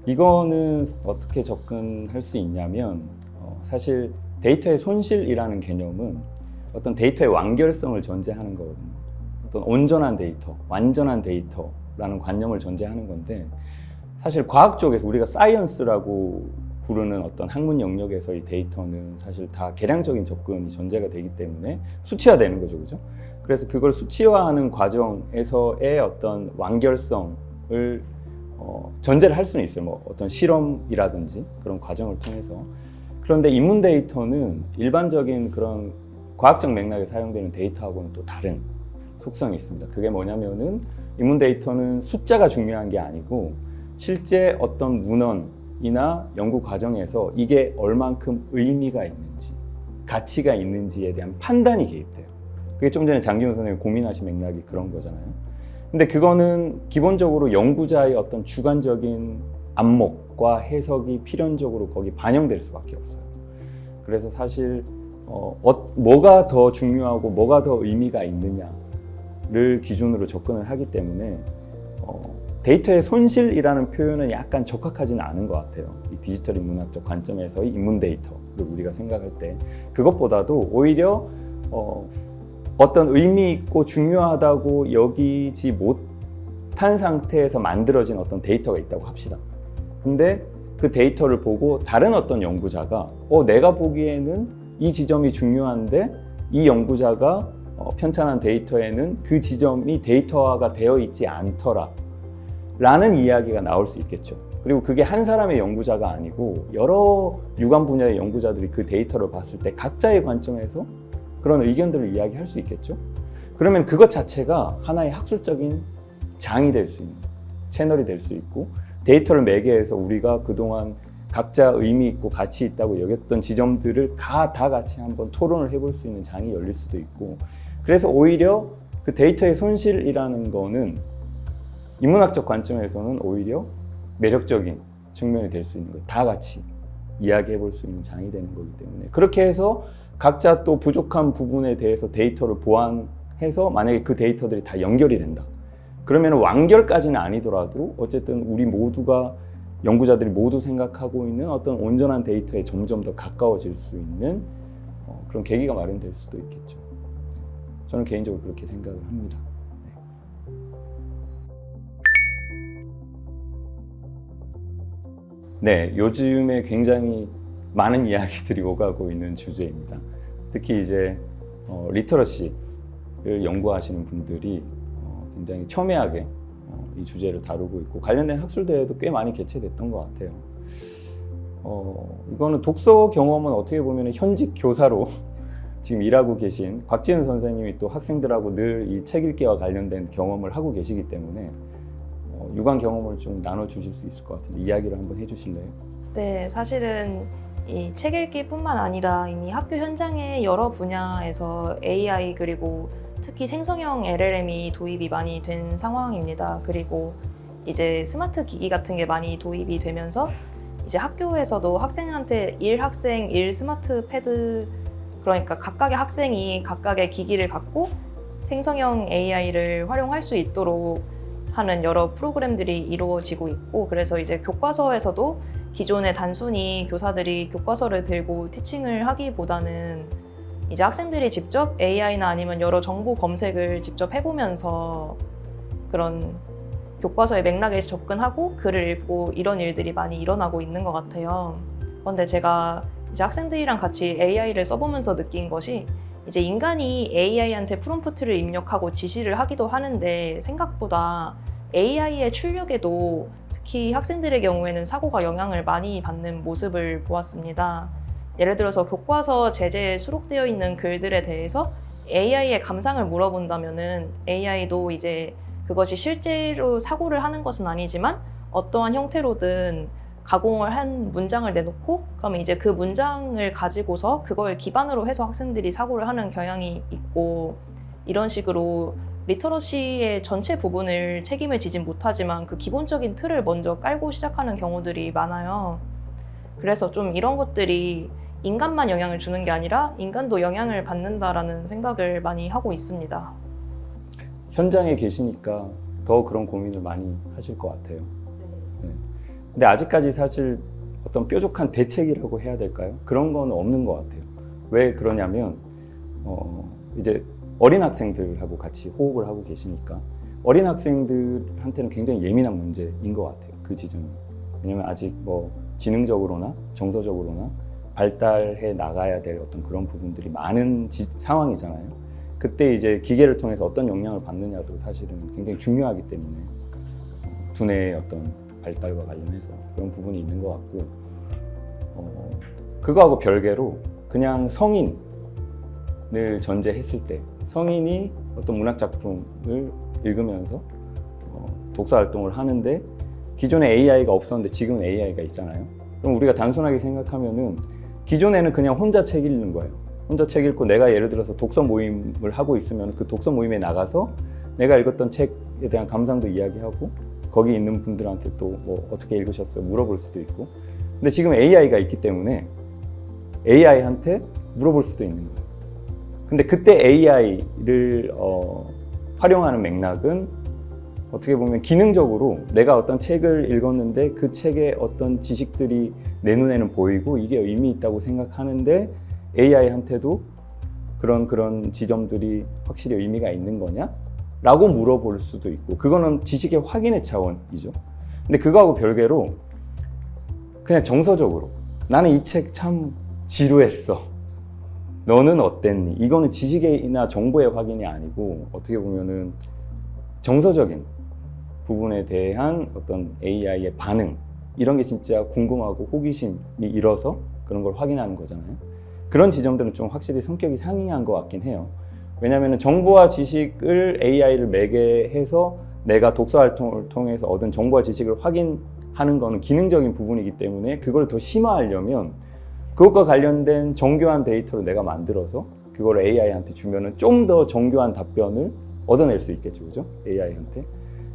이거는 어떻게 접근할 수 있냐면 사실 데이터의 손실이라는 개념은 어떤 데이터의 완결성을 전제하는 거거든요. 어떤 온전한 데이터, 완전한 데이터라는 관념을 전제하는 건데 사실 과학 쪽에서 우리가 사이언스라고 부르는 어떤 학문 영역에서의 데이터는 사실 다 계량적인 접근이 전제가 되기 때문에 수치화되는 거죠, 그죠? 그래서 그걸 수치화하는 과정에서의 어떤 완결성을 전제를 할 수는 있어요. 뭐 어떤 실험이라든지 그런 과정을 통해서. 그런데 인문 데이터는 일반적인 그런 과학적 맥락에 사용되는 데이터하고는 또 다른 속성이 있습니다. 그게 뭐냐면은 인문 데이터는 숫자가 중요한 게 아니고 실제 어떤 문헌이나 연구 과정에서 이게 얼만큼 의미가 있는지, 가치가 있는지에 대한 판단이 개입돼요. 그게 좀 전에 장기훈 선생님이 고민하신 맥락이 그런 거잖아요. 근데 그거는 기본적으로 연구자의 어떤 주관적인 안목과 해석이 필연적으로 거기 반영될 수밖에 없어요. 그래서 사실 뭐가 더 중요하고 뭐가 더 의미가 있느냐를 기준으로 접근을 하기 때문에 데이터의 손실이라는 표현은 약간 적합하지는 않은 것 같아요. 이 디지털 인문학적 관점에서의 인문 데이터를 우리가 생각할 때 그것보다도 오히려 어떤 의미 있고 중요하다고 여기지 못한 상태에서 만들어진 어떤 데이터가 있다고 합시다. 근데 그 데이터를 보고 다른 어떤 연구자가 내가 보기에는 이 지점이 중요한데 이 연구자가 편찬한 데이터에는 그 지점이 데이터화가 되어 있지 않더라 라는 이야기가 나올 수 있겠죠. 그리고 그게 한 사람의 연구자가 아니고 여러 유관 분야의 연구자들이 그 데이터를 봤을 때 각자의 관점에서 그런 의견들을 이야기할 수 있겠죠. 그러면 그것 자체가 하나의 학술적인 장이 될 수 있는 채널이 될 수 있고 데이터를 매개해서 우리가 그동안 각자 의미 있고 가치 있다고 여겼던 지점들을 다 같이 한번 토론을 해볼 수 있는 장이 열릴 수도 있고 그래서 오히려 그 데이터의 손실이라는 거는 인문학적 관점에서는 오히려 매력적인 측면이 될 수 있는 거예요. 다 같이 이야기해 볼 수 있는 장이 되는 거기 때문에 그렇게 해서 각자 또 부족한 부분에 대해서 데이터를 보완해서 만약에 그 데이터들이 다 연결이 된다. 그러면 완결까지는 아니더라도 어쨌든 우리 모두가 연구자들이 모두 생각하고 있는 어떤 온전한 데이터에 점점 더 가까워질 수 있는 그런 계기가 마련될 수도 있겠죠. 저는 개인적으로 그렇게 생각을 합니다. 네, 요즘에 굉장히 많은 이야기들이 오가고 있는 주제입니다. 특히 이제 리터러시를 연구하시는 분들이 굉장히 첨예하게 이 주제를 다루고 있고 관련된 학술대회도 꽤 많이 개최됐던 것 같아요. 이거는 독서 경험은 어떻게 보면 현직 교사로 지금 일하고 계신 곽지은 선생님이 또 학생들하고 늘 이 책 읽기와 관련된 경험을 하고 계시기 때문에 유관 경험을 좀 나눠주실 수 있을 것 같은데 이야기를 한번 해주실래요? 네, 사실은 이 책 읽기뿐만 아니라 이미 학교 현장의 여러 분야에서 AI 그리고 특히 생성형 LLM이 도입이 많이 된 상황입니다. 그리고 이제 스마트 기기 같은 게 많이 도입이 되면서 이제 학교에서도 학생한테 1학생 1 스마트 패드 그러니까 각각의 학생이 각각의 기기를 갖고 생성형 AI를 활용할 수 있도록 하는 여러 프로그램들이 이루어지고 있고 그래서 이제 교과서에서도 기존에 단순히 교사들이 교과서를 들고 티칭을 하기보다는 이제 학생들이 직접 AI나 아니면 여러 정보 검색을 직접 해보면서 그런 교과서의 맥락에 접근하고 글을 읽고 이런 일들이 많이 일어나고 있는 것 같아요. 그런데 제가 이제 학생들이랑 같이 AI를 써보면서 느낀 것이 이제 인간이 AI한테 프롬프트를 입력하고 지시를 하기도 하는데 생각보다 AI의 출력에도 특히 학생들의 경우에는 사고가 영향을 많이 받는 모습을 보았습니다. 예를 들어서 교과서 제재에 수록되어 있는 글들에 대해서 AI의 감상을 물어본다면은 AI도 이제 그것이 실제로 사고를 하는 것은 아니지만 어떠한 형태로든 가공을 한 문장을 내놓고 그러면 이제 그 문장을 가지고서 그걸 기반으로 해서 학생들이 사고를 하는 경향이 있고, 이런 식으로 리터러시의 전체 부분을 책임을 지진 못하지만 그 기본적인 틀을 먼저 깔고 시작하는 경우들이 많아요. 그래서 좀 이런 것들이 인간만 영향을 주는 게 아니라 인간도 영향을 받는다라는 생각을 많이 하고 있습니다. 현장에 계시니까 더 그런 고민을 많이 하실 것 같아요. 네. 근데 아직까지 사실 어떤 뾰족한 대책이라고 해야 될까요? 그런 건 없는 것 같아요. 왜 그러냐면 이제 어린 학생들하고 같이 호흡을 하고 계시니까 어린 학생들한테는 굉장히 예민한 문제인 것 같아요. 그 지점이. 왜냐면 아직 뭐 지능적으로나 정서적으로나 발달해 나가야 될 어떤 그런 부분들이 많은 상황이잖아요. 그때 이제 기계를 통해서 어떤 영향을 받느냐도 사실은 굉장히 중요하기 때문에 두뇌의 어떤 발달과 관련해서 그런 부분이 있는 것 같고, 그거하고 별개로 그냥 성인을 전제했을 때 성인이 어떤 문학 작품을 읽으면서 독서 활동을 하는데 기존에 AI가 없었는데 지금은 AI가 있잖아요. 그럼 우리가 단순하게 생각하면은 기존에는 그냥 혼자 책 읽는 거예요. 혼자 책 읽고 내가 예를 들어서 독서 모임을 하고 있으면 그 독서 모임에 나가서 내가 읽었던 책에 대한 감상도 이야기하고 거기 있는 분들한테 또 뭐 어떻게 읽으셨어요? 물어볼 수도 있고. 근데 지금 AI가 있기 때문에 AI한테 물어볼 수도 있는 거예요. 근데 그때 AI를 활용하는 맥락은 어떻게 보면 기능적으로 내가 어떤 책을 읽었는데 그 책에 어떤 지식들이 내 눈에는 보이고 이게 의미 있다고 생각하는데 AI한테도 그런 지점들이 확실히 의미가 있는 거냐? 라고 물어볼 수도 있고, 그거는 지식의 확인의 차원이죠. 근데 그거하고 별개로 그냥 정서적으로 나는 이 책 참 지루했어. 너는 어땠니? 이거는 지식이나 정보의 확인이 아니고 어떻게 보면은 정서적인 부분에 대한 어떤 AI의 반응, 이런 게 진짜 궁금하고 호기심이 일어서 그런 걸 확인하는 거잖아요. 그런 지점들은 좀 확실히 성격이 상이한 것 같긴 해요. 왜냐하면 정보와 지식을 AI를 매개해서 내가 독서 활동을 통해서 얻은 정보와 지식을 확인하는 거는 기능적인 부분이기 때문에 그걸 더 심화하려면 그것과 관련된 정교한 데이터를 내가 만들어서 그걸 AI한테 주면은 좀 더 정교한 답변을 얻어낼 수 있겠죠, 그죠? AI한테.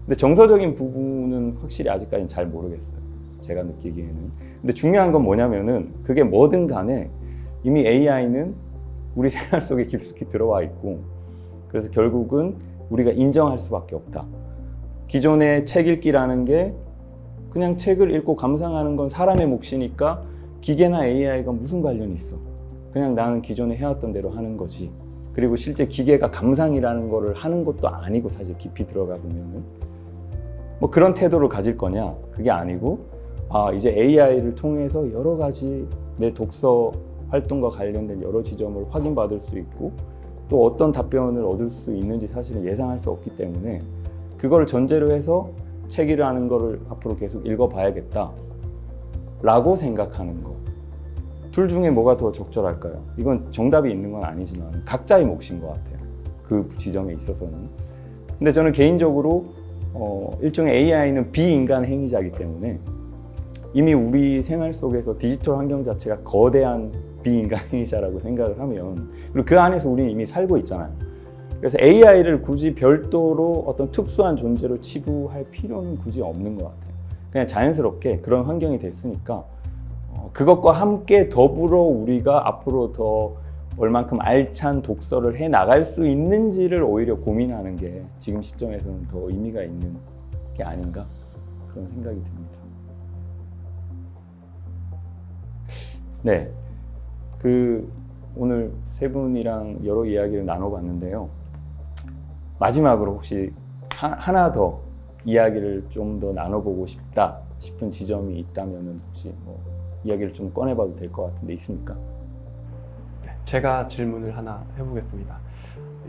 근데 정서적인 부분은 확실히 아직까지는 잘 모르겠어요. 제가 느끼기에는. 근데 중요한 건 뭐냐면은 그게 뭐든 간에 이미 AI는 우리 생활 속에 깊숙이 들어와 있고, 그래서 결국은 우리가 인정할 수밖에 없다. 기존의 책 읽기라는 게 그냥 책을 읽고 감상하는 건 사람의 몫이니까 기계나 AI가 무슨 관련이 있어. 그냥 나는 기존에 해왔던 대로 하는 거지. 그리고 실제 기계가 감상이라는 거를 하는 것도 아니고, 사실 깊이 들어가 보면은 뭐 그런 태도를 가질 거냐? 그게 아니고, 이제 AI를 통해서 여러 가지 내 독서 활동과 관련된 여러 지점을 확인받을 수 있고 또 어떤 답변을 얻을 수 있는지 사실은 예상할 수 없기 때문에 그걸 전제로 해서 책이라는 거를 앞으로 계속 읽어봐야겠다 라고 생각하는 거. 둘 중에 뭐가 더 적절할까요? 이건 정답이 있는 건 아니지만 각자의 몫인 것 같아요. 그 지점에 있어서는. 근데 저는 개인적으로 일종의 AI는 비인간 행위자이기 때문에 이미 우리 생활 속에서 디지털 환경 자체가 거대한 비인간 행위자라고 생각을 하면, 그리고 그 안에서 우리는 이미 살고 있잖아요. 그래서 AI를 굳이 별도로 어떤 특수한 존재로 치부할 필요는 굳이 없는 것 같아요. 그냥 자연스럽게 그런 환경이 됐으니까 그것과 함께 더불어 우리가 앞으로 더 얼만큼 알찬 독서를 해 나갈 수 있는지를 오히려 고민하는 게 지금 시점에서는 더 의미가 있는 게 아닌가, 그런 생각이 듭니다. 네, 오늘 세 분이랑 여러 이야기를 나눠봤는데요. 마지막으로 혹시 하나 더 이야기를 좀 더 나눠보고 싶다 싶은 지점이 있다면 혹시 뭐 이야기를 좀 꺼내봐도 될 것 같은데 있습니까? 제가 질문을 하나 해보겠습니다.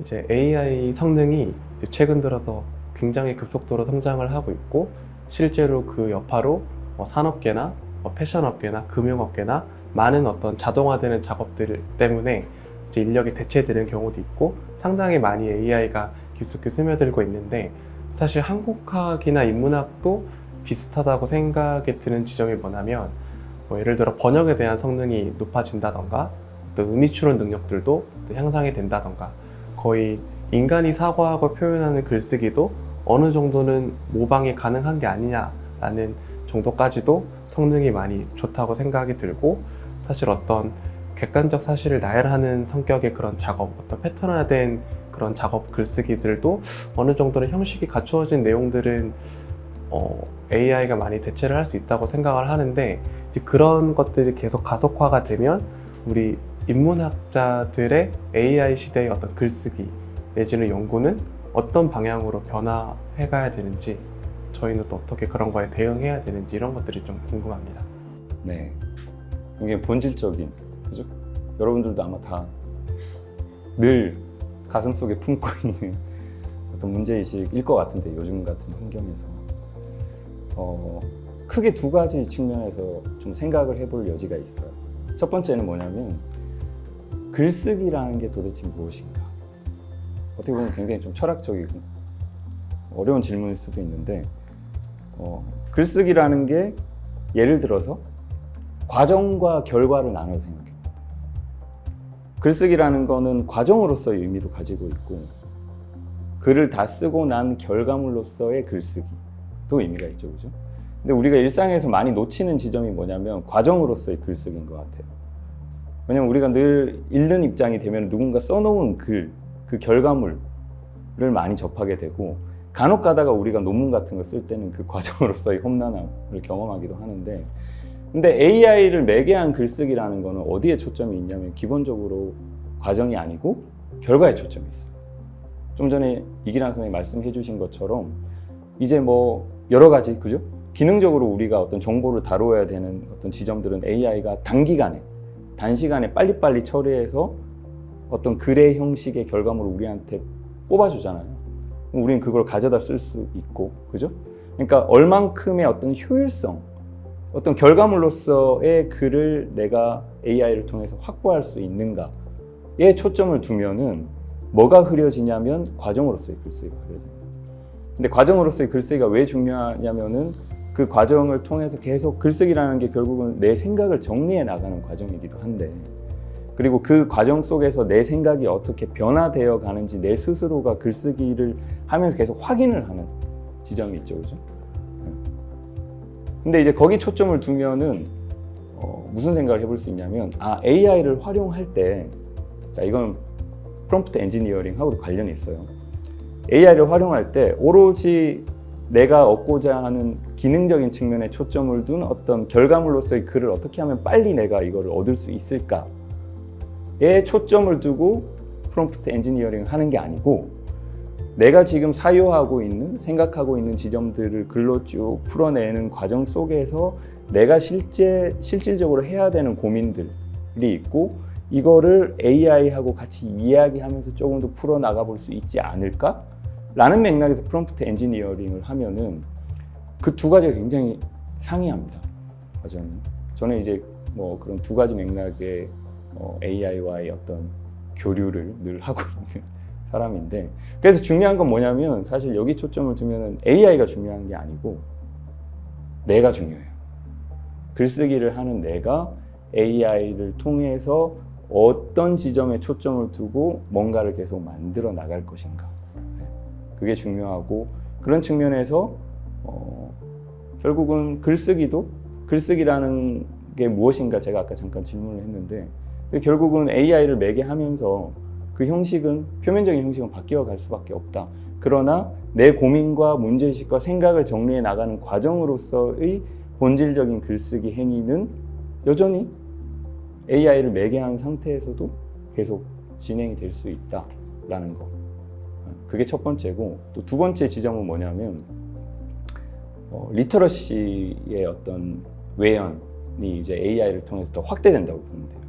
이제 AI 성능이 최근 들어서 굉장히 급속도로 성장을 하고 있고, 실제로 그 여파로 산업계나 패션업계나 금융업계나 많은 어떤 자동화되는 작업들 때문에 이제 인력이 대체되는 경우도 있고 상당히 많이 AI가 깊숙이 스며들고 있는데 사실 한국학이나 인문학도 비슷하다고 생각이 드는 지점이 뭐냐면 뭐 예를 들어 번역에 대한 성능이 높아진다던가 어떤 의미 추론 능력들도 향상이 된다던가 거의 인간이 사고하고 표현하는 글쓰기도 어느 정도는 모방이 가능한 게 아니냐라는 정도까지도 성능이 많이 좋다고 생각이 들고 사실 어떤 객관적 사실을 나열하는 성격의 그런 작업, 어떤 패턴화된 그런 작업 글쓰기들도 어느 정도는 형식이 갖추어진 내용들은 AI가 많이 대체를 할 수 있다고 생각을 하는데 이제 그런 것들이 계속 가속화가 되면 우리 인문학자들의 AI 시대의 어떤 글쓰기 내지는 연구는 어떤 방향으로 변화해 가야 되는지 저희는 또 어떻게 그런 거에 대응해야 되는지 이런 것들이 좀 궁금합니다. 네, 이게 본질적인, 그죠? 여러분들도 아마 다 늘 가슴속에 품고 있는 어떤 문제의식일 것 같은데 요즘 같은 환경에서 크게 두 가지 측면에서 좀 생각을 해볼 여지가 있어요. 첫 번째는 뭐냐면 글쓰기라는 게 도대체 무엇인가? 어떻게 보면 굉장히 좀 철학적이고 어려운 질문일 수도 있는데 글쓰기라는 게 예를 들어서 과정과 결과를 나눠 생각해요. 글쓰기라는 거는 과정으로서의 의미도 가지고 있고 글을 다 쓰고 난 결과물로서의 글쓰기도 의미가 있죠, 그죠? 근데 우리가 일상에서 많이 놓치는 지점이 뭐냐면 과정으로서의 글쓰기인 것 같아요. 왜냐면 우리가 늘 읽는 입장이 되면 누군가 써놓은 글, 그 결과물을 많이 접하게 되고 간혹 가다가 우리가 논문 같은 거 쓸 때는 그 과정으로서의 험난함을 경험하기도 하는데 근데 AI를 매개한 글쓰기라는 거는 어디에 초점이 있냐면 기본적으로 과정이 아니고 결과에 초점이 있어요. 좀 전에 이기란 선생님이 말씀해 주신 것처럼 이제 뭐 여러 가지, 그죠? 기능적으로 우리가 어떤 정보를 다루어야 되는 어떤 지점들은 AI가 단시간에 빨리빨리 처리해서 어떤 글의 형식의 결과물을 우리한테 뽑아주잖아요. 그럼 우리는 그걸 가져다 쓸 수 있고, 그죠? 그러니까 얼만큼의 어떤 효율성, 어떤 결과물로서의 글을 내가 AI를 통해서 확보할 수 있는가에 초점을 두면은 뭐가 흐려지냐면 과정으로서의 글쓰기가 흐려집니다. 근데 과정으로서의 글쓰기가 왜 중요하냐면은 그 과정을 통해서 계속 글쓰기라는 게 결국은 내 생각을 정리해 나가는 과정이기도 한데 그리고 그 과정 속에서 내 생각이 어떻게 변화되어 가는지 내 스스로가 글쓰기를 하면서 계속 확인을 하는 지점이 있죠, 그죠? 근데 이제 거기 초점을 두면은 무슨 생각을 해볼 수 있냐면 AI를 활용할 때 자 이건 프롬프트 엔지니어링하고도 관련이 있어요. AI를 활용할 때 오로지 내가 얻고자 하는 기능적인 측면에 초점을 둔 어떤 결과물로서의 글을 어떻게 하면 빨리 내가 이거를 얻을 수 있을까에 초점을 두고 프롬프트 엔지니어링을 하는 게 아니고 내가 지금 사유하고 있는, 생각하고 있는 지점들을 글로 쭉 풀어내는 과정 속에서 내가 실질적으로 해야 되는 고민들이 있고 이거를 AI하고 같이 이야기하면서 조금 더 풀어나가 볼 수 있지 않을까? 라는 맥락에서 프롬프트 엔지니어링을 하면은 그 두 가지가 굉장히 상이합니다. 과정이. 저는 이제 뭐 그런 두 가지 맥락의 AI와의 어떤 교류를 늘 하고 있는 사람인데 그래서 중요한 건 뭐냐면 사실 여기 초점을 두면은 AI가 중요한 게 아니고 내가 중요해요. 글쓰기를 하는 내가 AI를 통해서 어떤 지점에 초점을 두고 뭔가를 계속 만들어 나갈 것인가. 그게 중요하고 그런 측면에서 결국은 글쓰기라는 게 무엇인가 제가 아까 잠깐 질문을 했는데 결국은 AI를 매개하면서 그 형식은 표면적인 형식은 바뀌어 갈 수밖에 없다. 그러나 내 고민과 문제의식과 생각을 정리해 나가는 과정으로서의 본질적인 글쓰기 행위는 여전히 AI를 매개한 상태에서도 계속 진행이 될 수 있다라는 거. 그게 첫 번째고 또 두 번째 지점은 뭐냐면 리터러시의 어떤 외연이 이제 AI를 통해서 더 확대된다고 보면 돼요.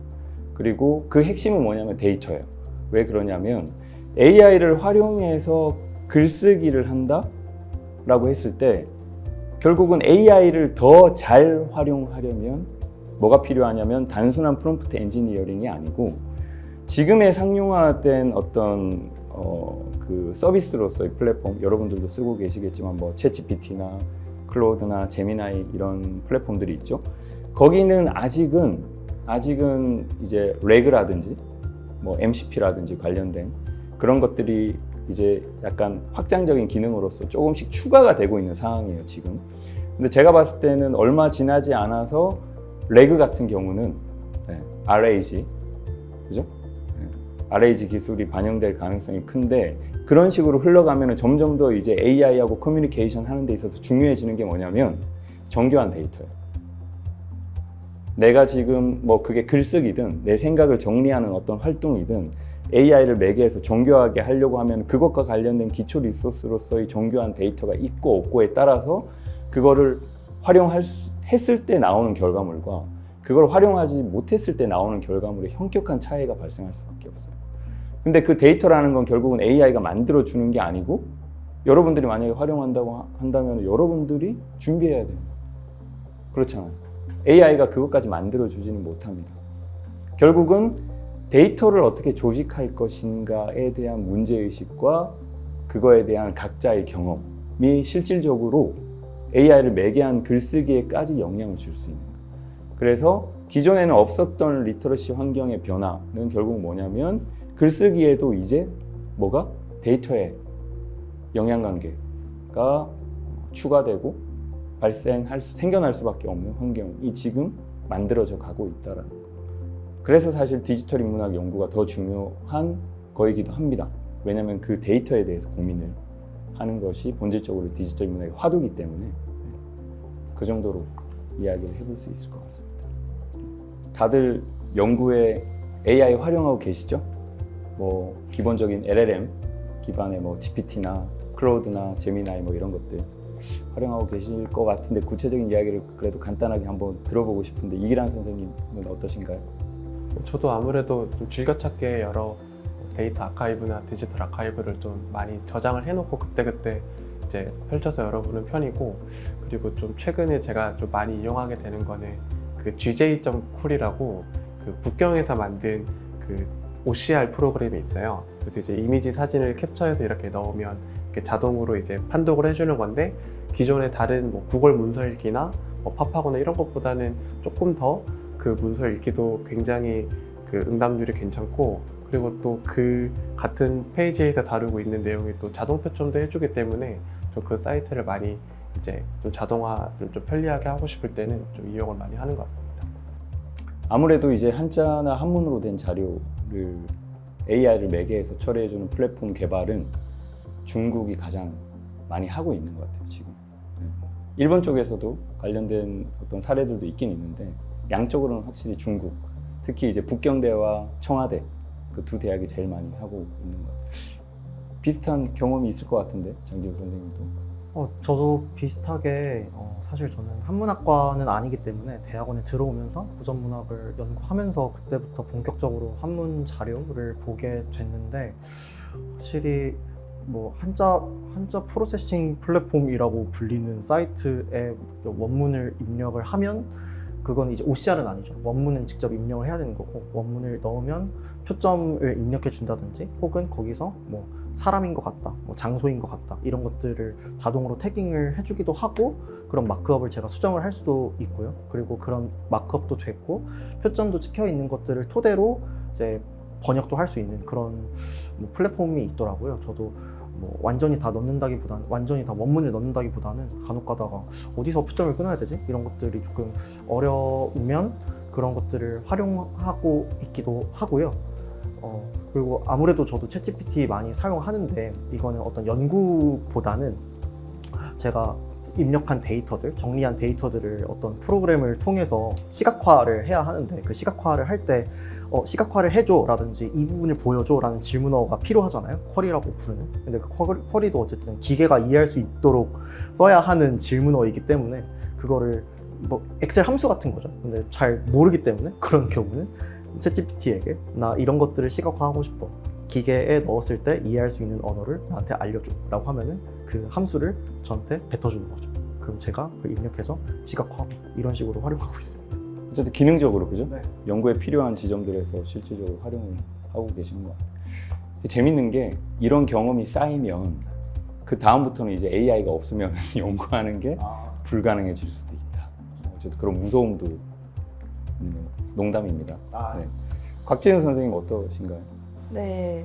그리고 그 핵심은 뭐냐면 데이터예요. 왜 그러냐면 AI를 활용해서 글쓰기를 한다라고 했을 때 결국은 AI를 더 잘 활용하려면 뭐가 필요하냐면 단순한 프롬프트 엔지니어링이 아니고 지금의 상용화된 어떤 그 서비스로서의 플랫폼, 여러분들도 쓰고 계시겠지만 뭐 챗GPT나 클로드나 제미나이 이런 플랫폼들이 있죠. 거기는 아직은 이제 레그라든지 뭐 MCP라든지 관련된 그런 것들이 이제 약간 확장적인 기능으로서 조금씩 추가가 되고 있는 상황이에요, 지금. 근데 제가 봤을 때는 얼마 지나지 않아서 레그 같은 경우는 RAG, 그죠? RAG 기술이 반영될 가능성이 큰데 그런 식으로 흘러가면 점점 더 이제 AI하고 커뮤니케이션 하는 데 있어서 중요해지는 게 뭐냐면 정교한 데이터예요. 내가 지금 뭐 그게 글쓰기든 내 생각을 정리하는 어떤 활동이든 AI를 매개해서 정교하게 하려고 하면 그것과 관련된 기초 리소스로서의 정교한 데이터가 있고 없고에 따라서 그거를 활용했을 때 나오는 결과물과 그걸 활용하지 못했을 때 나오는 결과물의 현격한 차이가 발생할 수밖에 없어요. 근데 그 데이터라는 건 결국은 AI가 만들어주는 게 아니고 여러분들이 만약에 활용한다고 한다면 여러분들이 준비해야 돼요. 그렇잖아요. AI가 그것까지 만들어주지는 못합니다. 결국은 데이터를 어떻게 조직할 것인가에 대한 문제의식과 그거에 대한 각자의 경험이 실질적으로 AI를 매개한 글쓰기에까지 영향을 줄 수 있는 거예요. 그래서 기존에는 없었던 리터러시 환경의 변화는 결국 뭐냐면 글쓰기에도 이제 뭐가? 데이터의 영향관계가 추가되고 생겨날 수밖에 없는 환경이 지금 만들어져 가고 있다는 거. 그래서 사실 디지털 인문학 연구가 더 중요한 거이기도 합니다. 왜냐하면 그 데이터에 대해서 고민을 하는 것이 본질적으로 디지털 인문학의 화두이기 때문에 그 정도로 이야기를 해볼 수 있을 것 같습니다. 다들 연구에 AI 활용하고 계시죠? 뭐 기본적인 LLM 기반의 뭐 GPT나 클로드나 제미나이 뭐 이런 것들 활용하고 계실 것 같은데 구체적인 이야기를 그래도 간단하게 한번 들어보고 싶은데 이기란 선생님은 어떠신가요? 저도 아무래도 좀 즐겨찾기에 여러 데이터 아카이브나 디지털 아카이브를 좀 많이 저장을 해놓고 그때그때 이제 펼쳐서 열어보는 편이고, 그리고 좀 최근에 제가 좀 많이 이용하게 되는 거는 그 GJ.cool이라고 그 북경에서 만든 그 OCR 프로그램이 있어요. 그래서 이제 이미지 사진을 캡처해서 이렇게 넣으면 이렇게 자동으로 이제 판독을 해주는 건데, 기존의 다른 뭐 구글 문서 읽기나 뭐 팝하거나 이런 것보다는 조금 더 그 문서 읽기도 굉장히 그 응답률이 괜찮고, 그리고 또 그 같은 페이지에서 다루고 있는 내용이 또 자동 표점도 해주기 때문에 좀 그 사이트를 많이 이제 좀 자동화 좀 편리하게 하고 싶을 때는 좀 이용을 많이 하는 것 같습니다. 아무래도 이제 한자나 한문으로 된 자료를 AI를 매개해서 처리해주는 플랫폼 개발은 중국이 가장 많이 하고 있는 것 같아요, 지금. 일본 쪽에서도 관련된 어떤 사례들도 있긴 있는데 양쪽으로는 확실히 중국, 특히 이제 북경대와 청와대 그 두 대학이 제일 많이 하고 있는 것 같아요. 비슷한 경험이 있을 것 같은데 장지우 선생님도. 저도 비슷하게 사실 저는 한문학과는 아니기 때문에 대학원에 들어오면서 고전문학을 연구하면서 그때부터 본격적으로 한문 자료를 보게 됐는데, 확실히 뭐 한자 프로세싱 플랫폼이라고 불리는 사이트에 원문을 입력을 하면 그건 이제 OCR은 아니죠. 원문은 직접 입력을 해야 되는 거고, 원문을 넣으면 표점을 입력해 준다든지 혹은 거기서 뭐 사람인 것 같다, 뭐 장소인 것 같다 이런 것들을 자동으로 태깅을 해주기도 하고, 그런 마크업을 제가 수정을 할 수도 있고요. 그리고 그런 마크업도 됐고 표점도 찍혀 있는 것들을 토대로 이제 번역도 할 수 있는 그런 뭐 플랫폼이 있더라고요. 저도 뭐 완전히 다 넣는다기보다는, 완전히 다 원문을 넣는다기보다는 간혹 가다가 어디서 표점을 끊어야 되지? 이런 것들이 조금 어려우면 그런 것들을 활용하고 있기도 하고요. 그리고 아무래도 저도 챗GPT 많이 사용하는데, 이거는 어떤 연구보다는 제가 입력한 데이터들, 정리한 데이터들을 어떤 프로그램을 통해서 시각화를 해야 하는데, 그 시각화를 할 때 시각화를 해줘 라든지 이 부분을 보여줘 라는 질문어가 필요하잖아요. 쿼리라고 부르는. 근데 그 쿼리도 어쨌든 기계가 이해할 수 있도록 써야 하는 질문어이기 때문에 그거를 뭐 엑셀 함수 같은 거죠. 근데 잘 모르기 때문에 그런 경우는 챗GPT에게 나 이런 것들을 시각화하고 싶어, 기계에 넣었을 때 이해할 수 있는 언어를 나한테 알려줘 라고 하면은 그 함수를 저한테 뱉어주는 거죠. 그럼 제가 그걸 입력해서 시각화하고 이런 식으로 활용하고 있습니다. 어쨌든 기능적으로 그죠? 네. 연구에 필요한 지점들에서 실질적으로 활용을 하고 계시는 것 같아요. 재밌는 게 이런 경험이 쌓이면 그 다음부터는 이제 AI가 없으면 연구하는 게 불가능해질 수도 있다. 어쨌든 그런 무서움도 있는 농담입니다. 네. 곽지은 선생님 어떠신가요? 네,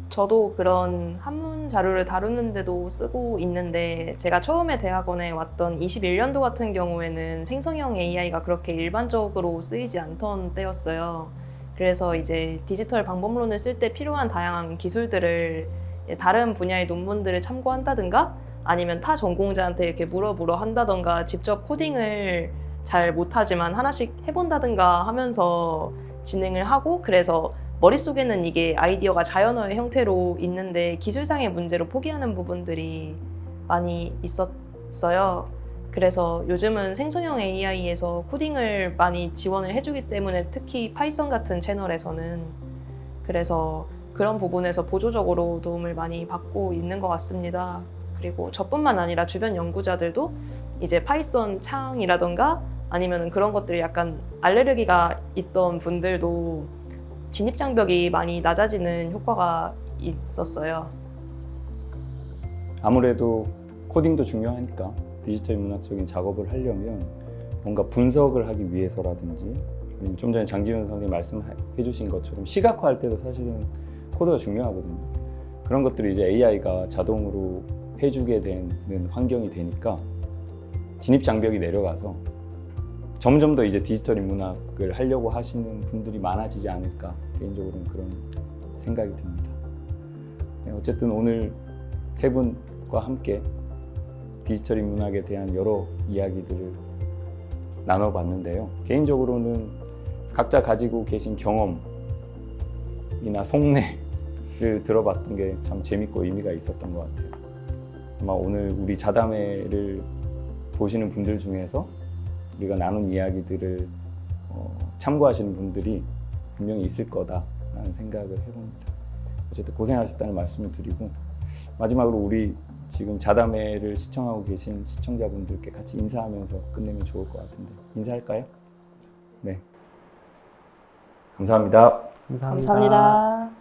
저도 그런 한문 자료를 다루는데도 쓰고 있는데 제가 처음에 대학원에 왔던 21년도 같은 경우에는 생성형 AI가 그렇게 일반적으로 쓰이지 않던 때였어요. 그래서 이제 디지털 방법론을 쓸 때 필요한 다양한 기술들을 다른 분야의 논문들을 참고한다든가 아니면 타 전공자한테 이렇게 물어 한다든가 직접 코딩을 잘 못하지만 하나씩 해본다든가 하면서 진행을 하고 그래서 머릿속에는 이게 아이디어가 자연어의 형태로 있는데 기술상의 문제로 포기하는 부분들이 많이 있었어요. 그래서 요즘은 생성형 AI에서 코딩을 많이 지원을 해주기 때문에 특히 파이썬 같은 채널에서는 그래서 그런 부분에서 보조적으로 도움을 많이 받고 있는 것 같습니다. 그리고 저뿐만 아니라 주변 연구자들도 이제 파이썬 창이라던가 아니면 그런 것들이 약간 알레르기가 있던 분들도 진입장벽이 많이 낮아지는 효과가 있었어요. 아무래도 코딩도 중요하니까 디지털 문학적인 작업을 하려면 뭔가 분석을 하기 위해서라든지 아니면 좀 전에 장지훈 선생님 말씀해 주신 것처럼 시각화할 때도 사실은 코드가 중요하거든요. 그런 것들을 이제 AI가 자동으로 해주게 되는 환경이 되니까 진입 장벽이 내려가서 점점 더 이제 디지털 인문학을 하려고 하시는 분들이 많아지지 않을까 개인적으로는 그런 생각이 듭니다. 네, 어쨌든 오늘 세 분과 함께 디지털 인문학에 대한 여러 이야기들을 나눠봤는데요. 개인적으로는 각자 가지고 계신 경험이나 속내를 들어봤던 게 참 재밌고 의미가 있었던 것 같아요. 아마 오늘 우리 자담회를 보시는 분들 중에서 우리가 나눈 이야기들을 참고하시는 분들이 분명히 있을 거다라는 생각을 해봅니다. 어쨌든 고생하셨다는 말씀을 드리고 마지막으로 우리 지금 자담회를 시청하고 계신 시청자분들께 같이 인사하면서 끝내면 좋을 것 같은데 인사할까요? 네. 감사합니다. 감사합니다. 감사합니다.